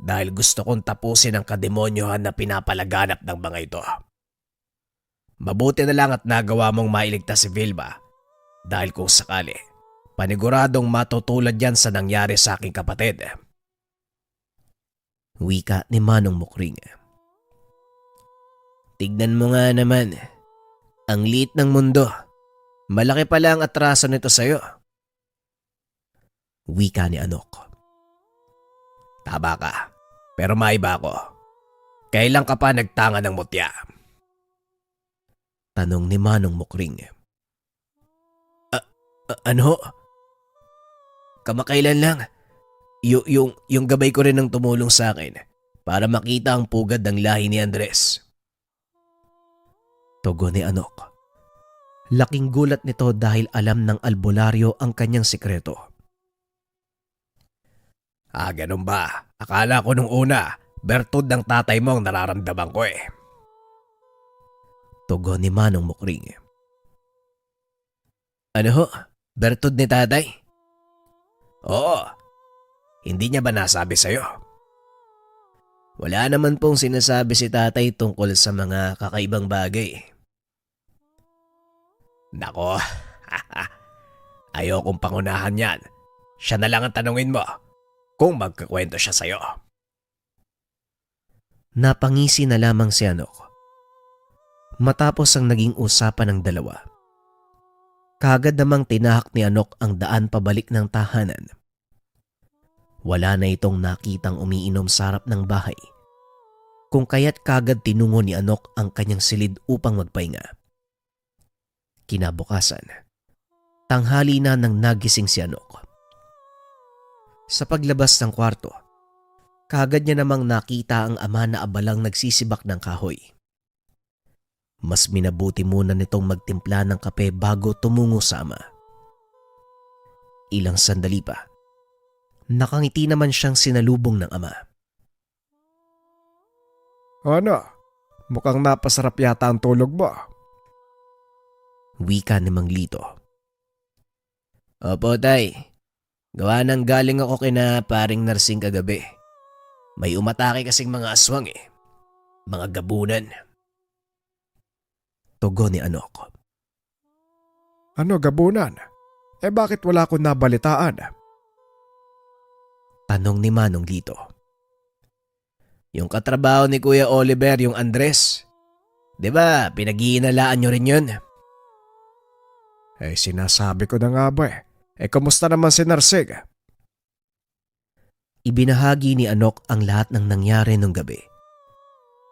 dahil gusto kong tapusin ang kademonyohan na pinapalaganap ng mga ito. Mabuti na lang at nagawa mong mailigtas si Vilma dahil kung sakali, paniguradong matutulad yan sa nangyari sa aking kapatid. Wika ni Manong Mukring. Tignan mo nga naman, ang liit ng mundo. Malaki pala ang atraso nito sa'yo. Wika ni Anok. Tama ka, pero maiba ako. Kailan ka pa nagtanga ng mutya? Tanong ni Manong Mukring. Ano? Kamakailan lang. Yung gabay ko rin ang tumulong sa akin para makita ang pugad ng lahi ni Andres. Tugon ni Anok. Laking gulat nito dahil alam ng albularyo ang kanyang sikreto. Ganun ba? Akala ko nung una, bertud ng tatay mo ang nararamdaman ko eh. Tugon ni Manong Mukring. Ano ho? Bertud ni tatay? Oo. Hindi niya ba nasabi sa'yo? Wala naman pong sinasabi si tatay tungkol sa mga kakaibang bagay. Nako, ayokong pangunahan yan. Siya na lang ang tanungin mo kung magkakwento siya sa'yo. Napangisi na lamang si Anok. Matapos ang naging usapan ng dalawa, kagad namang tinahak ni Anok ang daan pabalik ng tahanan. Wala na itong nakitang umiinom sa harap ng bahay, kung kaya't kagad tinungo ni Anok ang kanyang silid upang magpahinga. Kinabukasan, tanghali na nang nagising si Anok. Sa paglabas ng kwarto, kagad niya namang nakita ang ama na abalang nagsisibak ng kahoy. Mas minabuti muna nitong magtimpla ng kape bago tumungo sa ama. Ilang sandali pa, nakangiti naman siyang sinalubong ng ama. Ano? Mukhang napasarap yata ang tulog mo. Wika ni Mang Lito. Opo tay, gawa nang galing ako kina paring Narsing kagabi. May umatake kasing mga aswang eh. Mga gabunan. Tugon ni Anok. Ano gabunan? Bakit wala akong nabalitaan? Tanong ni Manong Lito. Yung katrabaho ni Kuya Oliver, yung Andres. 'Di ba, pinag-iinalaan nyo rin yun? Sinasabi ko na nga ba kamusta naman si Narsing? Ibinahagi ni Anok ang lahat ng nangyari nung gabi,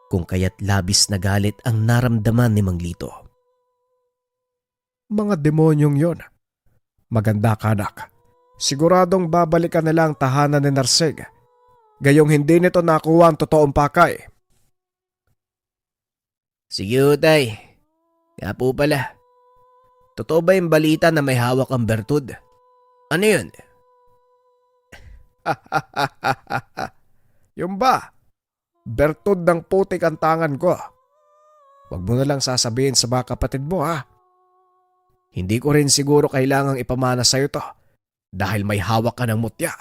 kung kaya't labis na galit ang naramdaman ni Mang Lito. Mga demonyong yon. Maganda ka anak. Siguradong babalikan nila ang tahanan ni Narsing. Gayong hindi nito nakuha ang totoong pakay. Sige utay. Nga po pala. Totoo ba yung balita na may hawak ang bertud? Ano yun? Yung ba? Bertud ng putik ang tangan ko. Huwag mo na lang sasabihin sa mga kapatid mo ha. Hindi ko rin siguro kailangang ipamana sa'yo to dahil may hawak ka ng mutya.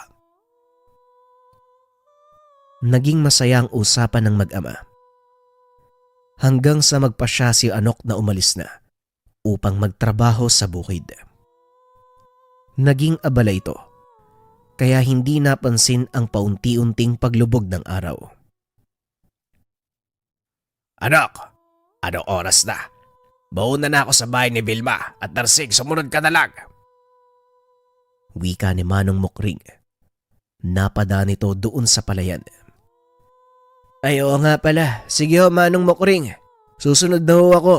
Naging masaya ang usapan ng mag-ama. Hanggang sa magpasya si Anok na umalis na upang magtrabaho sa bukid. Naging abala ito, kaya hindi napansin ang paunti-unting paglubog ng araw. Anak, anong oras na? Mauna na ako sa bahay ni Vilma at Narsing, sumunod ka na lang. Wika ni Manong Mukring. Napada nito doon sa palayan. Ay oo nga pala, sige ho Manong Mukring, susunod na ho ako.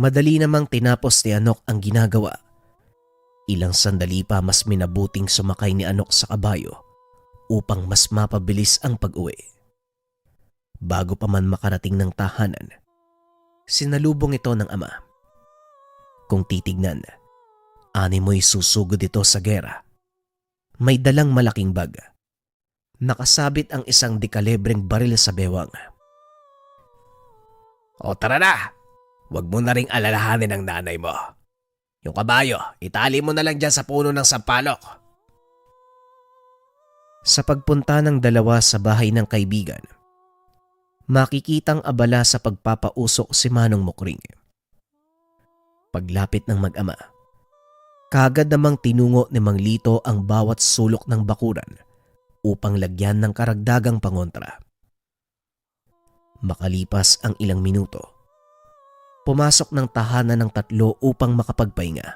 Madali namang tinapos ni Anok ang ginagawa. Ilang sandali pa mas minabuting sumakay ni Anok sa kabayo upang mas mapabilis ang pag-uwi. Bago pa man makarating ng tahanan, sinalubong ito ng ama. Kung titignan, animoy susugod ito sa gera. May dalang malaking bag. Nakasabit ang isang dekalibreng baril sa bewang. O tara na, Huwag mo na ring alalahanin ang nanay mo. Yung kabayo, itali mo na lang dyan sa puno ng sampalok. Sa pagpunta ng dalawa sa bahay ng kaibigan, makikitang abala sa pagpapausok si Manong Mukring. Paglapit ng mag-ama, kaagad namang tinungo ni Mang Lito ang bawat sulok ng bakuran upang lagyan ng karagdagang pangontra. Makalipas ang ilang minuto, pumasok ng tahanan ng tatlo upang makapagpahinga.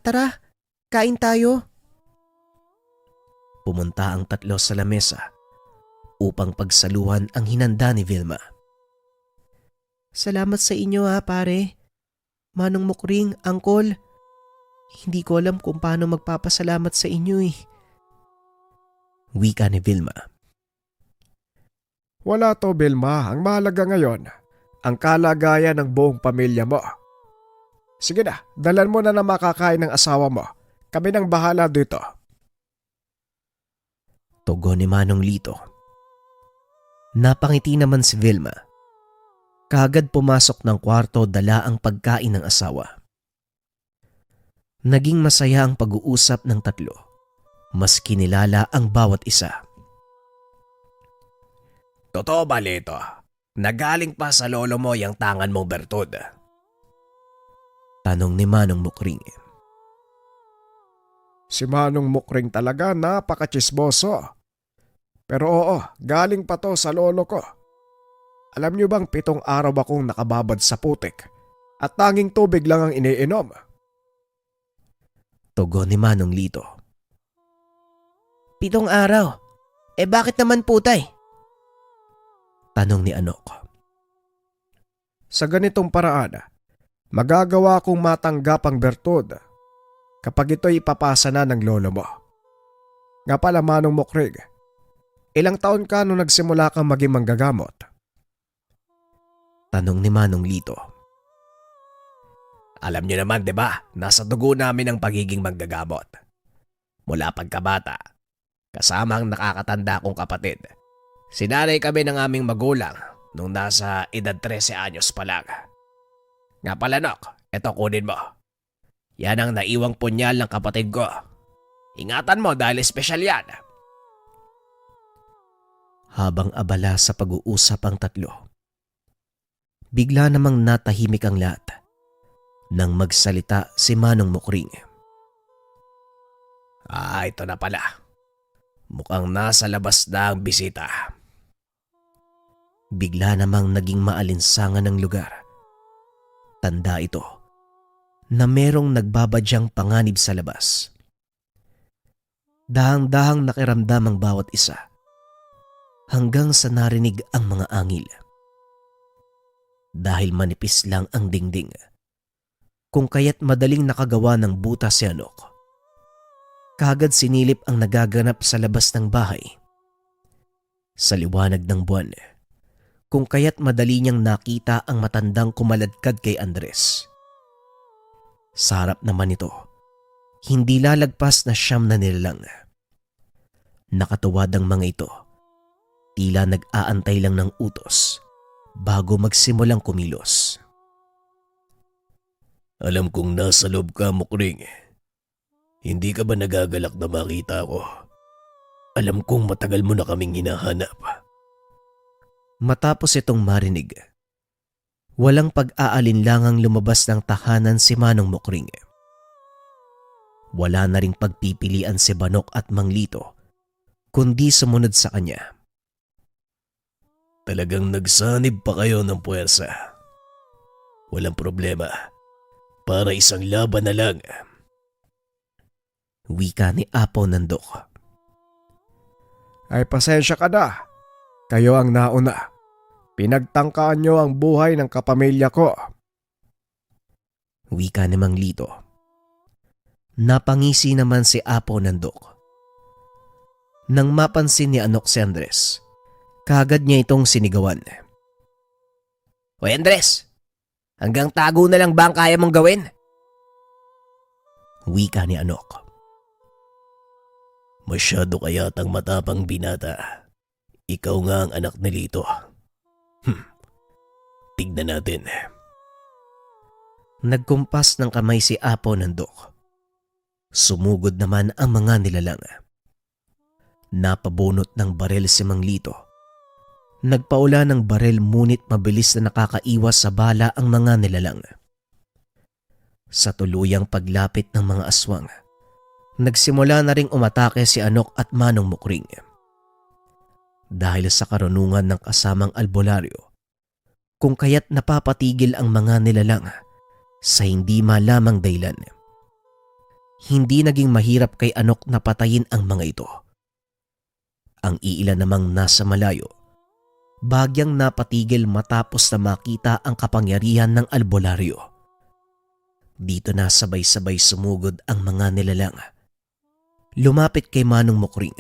Tara, kain tayo. Pumunta ang tatlo sa lamesa upang pagsaluhan ang hinanda ni Vilma. Salamat sa inyo pare. Manong Mukring, Angkol. Hindi ko alam kung paano magpapasalamat sa inyo Wika ni Vilma. Wala to, Vilma. Ang mahalaga ngayon, ang kalagayan ng buong pamilya mo. Sige na, dalan mo na makakain ng asawa mo. Kami nang bahala dito. Tugon ni Manong Lito. Napangiti naman si Vilma. Kaagad pumasok ng kwarto dala ang pagkain ng asawa. Naging masaya ang pag-uusap ng tatlo. Mas kinilala ang bawat isa. Totoo ba, Lito? Nagaling pa sa lolo mo yung tangan mong bertud? Tanong ni Manong Mukring. Si Manong Mukring talaga napaka-chismoso. Pero oo, galing pa to sa lolo ko. Alam niyo bang 7 araw akong nakababad sa putik at tanging tubig lang ang iniinom? Tugon ni Manong Lito. 7 araw? Bakit naman putay? Tanong ni Anok. Sa ganitong paraan, magagawa kong matanggap ang bertud kapag ito'y ipapasa na ng lolo mo. Nga pala, Manong Mukrig, ilang taon ka nung nagsimula kang maging manggagamot? Tanong ni Manong Lito. Alam niyo naman, di ba? Nasa dugo namin ang pagiging manggagamot. Mula pagkabata, kasama ang nakakatanda kong kapatid. Sinanay kami ng aming magulang nung nasa edad 13 anyos pa lang. Nga pala, Nok, eto kunin mo. Yan ang naiwang punyal ng kapatid ko. Ingatan mo dahil espesyal yan. Habang abala sa pag-uusap ang tatlo, bigla namang natahimik ang lahat nang magsalita si Manong Mukring. Ito na pala. Mukhang nasa labas na ang bisita. Bigla namang naging maalinsangan ng lugar. Tanda ito na merong nagbabadyang panganib sa labas. Dahang-dahang nakiramdam ang bawat isa hanggang sa narinig ang mga angil. Dahil manipis lang ang dingding, kung kaya't madaling nakagawa ng butas si Anok. Kaagad sinilip ang nagaganap sa labas ng bahay. Sa liwanag ng buwan, kung kaya't madali niyang nakita ang matandang kumaladkad kay Andres. Sa harap naman ito, hindi lalagpas na 9 na nilalang. Nakatuwad ang mga ito, tila nag-aantay lang ng utos bago magsimulang kumilos. Alam kong nasa loob ka, Mukring. Hindi ka ba nagagalak na makita ko? Alam kong matagal mo na kaming hinahanap. Matapos itong marinig, walang pag-aalinlangang lumabas ng tahanan si Manong Mukring. Wala na ring pagpipilian si Banok at Mang Lito, kundi sumunod sa kanya. Talagang nagsanib pa kayo ng puwersa. Walang problema. Para isang laban na lang. Wika ni Apo Nandok. Ay pasensya ka na. Kayo ang nauna. Pinagtangkaan niyo ang buhay ng kapamilya ko. Wika ni Mang Lito. Napangisi naman si Apo Nandok. Nang mapansin ni Anok si Andres, kaagad niya itong sinigawan. Hoy Andres, hanggang tago na lang ba ang kaya mong gawin? Wika ni Anok. Masyado kayatang matapang binata. Ikaw nga ang anak ni Lito. Tignan natin. Nagkumpas ng kamay si Apo ng Dok. Sumugod naman ang mga nilalang. Napabunot ng barel si Mang Lito. Nagpaula ng barel ngunit mabilis na nakakaiwas sa bala ang mga nilalang. Sa tuluyang paglapit ng mga aswang, nagsimula na ring umatake si Anok at Manong Mukring. Dahil sa karunungan ng kasamang albularyo, kung kaya't napapatigil ang mga nilalang sa hindi malamang dahilan. Hindi naging mahirap kay Anok na patayin ang mga ito. Ang iilan namang nasa malayo, bagyang napatigil matapos na makita ang kapangyarihan ng albularyo. Dito na sabay-sabay sumugod ang mga nilalang. Lumapit kay Manong Mukring.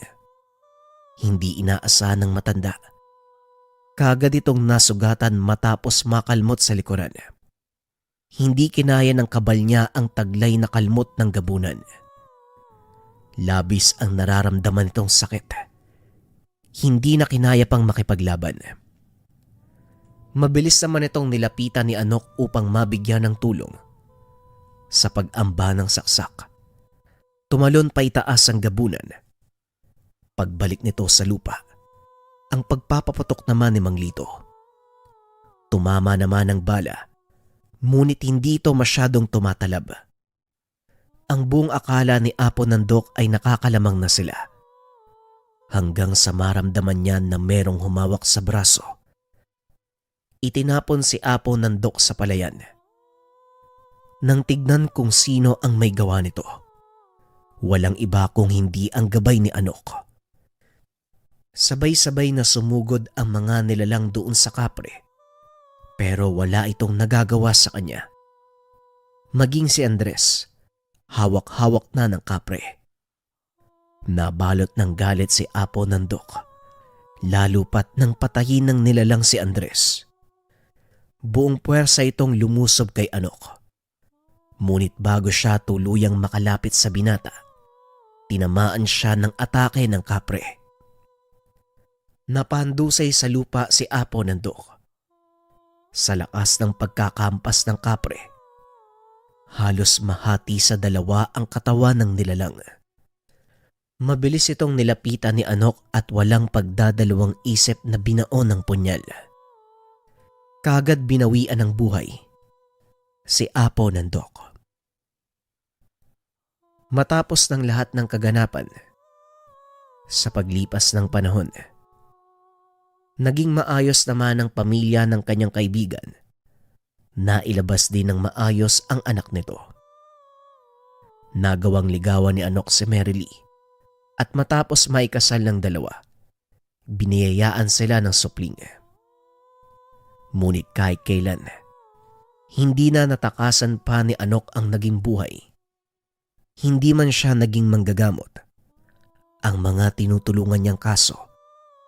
Hindi inaasahan ng matanda. Kagad itong nasugatan matapos makalmot sa likuran. Hindi kinaya ng kabal niya ang taglay na kalmot ng gabunan. Labis ang nararamdaman nitong sakit. Hindi na kinaya pang makipaglaban. Mabilis naman itong nilapitan ni Anok upang mabigyan ng tulong. Sa pag-amba ng saksak, tumalon pa itaas ang gabunan. Pagbalik nito sa lupa, ang pagpapaputok naman ni Mang Lito. Tumama naman ang bala, ngunit hindi ito masyadong tumatalab. Ang buong akala ni Apo ng Dok ay nakakalamang na sila. Hanggang sa maramdaman niya na merong humawak sa braso. Itinapon si Apo ng Dok sa palayan. Nang tignan kung sino ang may gawa nito, walang iba kung hindi ang gabay ni Anok. Sabay-sabay na sumugod ang mga nilalang doon sa kapre, pero wala itong nagagawa sa kanya. Maging si Andres, hawak-hawak na ng kapre. Nabalot ng galit si Apo ng Dok, lalo pat nang patayin ng nilalang si Andres. Buong puwersa itong lumusob kay Anok. Ngunit bago siya tuluyang makalapit sa binata, tinamaan siya ng atake ng kapre. Napandusay sa lupa si Apo ng Dok. Sa lakas ng pagkakampas ng kapre, halos mahati sa dalawa ang katawan ng nilalang. Mabilis itong nilapitan ni Anok at walang pagdadalawang isip na binaon ng punyal. Kagad binawian ng buhay si Apo ng Dok. Matapos ng lahat ng kaganapan, sa paglipas ng panahon, naging maayos naman ang pamilya ng kanyang kaibigan. Nailabas din ng maayos ang anak nito. Nagawang ligawan ni Anok si Mary Lee. At matapos maikasal ng dalawa, biniyayaan sila ng supling. Ngunit kahit kailan, hindi na natakasan pa ni Anok ang naging buhay. Hindi man siya naging manggagamot. Ang mga tinutulungan niyang kaso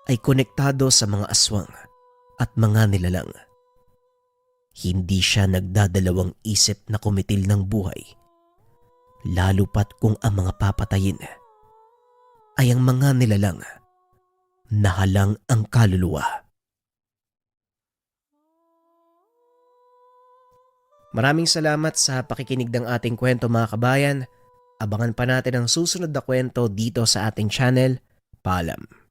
ay konektado sa mga aswang at mga nilalang. Hindi siya nagdadalawang isip na kumitil ng buhay, lalo pat kung ang mga papatayin ay ang mga nilalang na halang ang kaluluwa. Maraming salamat sa pakikinig ng ating kwento mga kabayan. Abangan pa natin ang susunod na kwento dito sa ating channel. Paalam.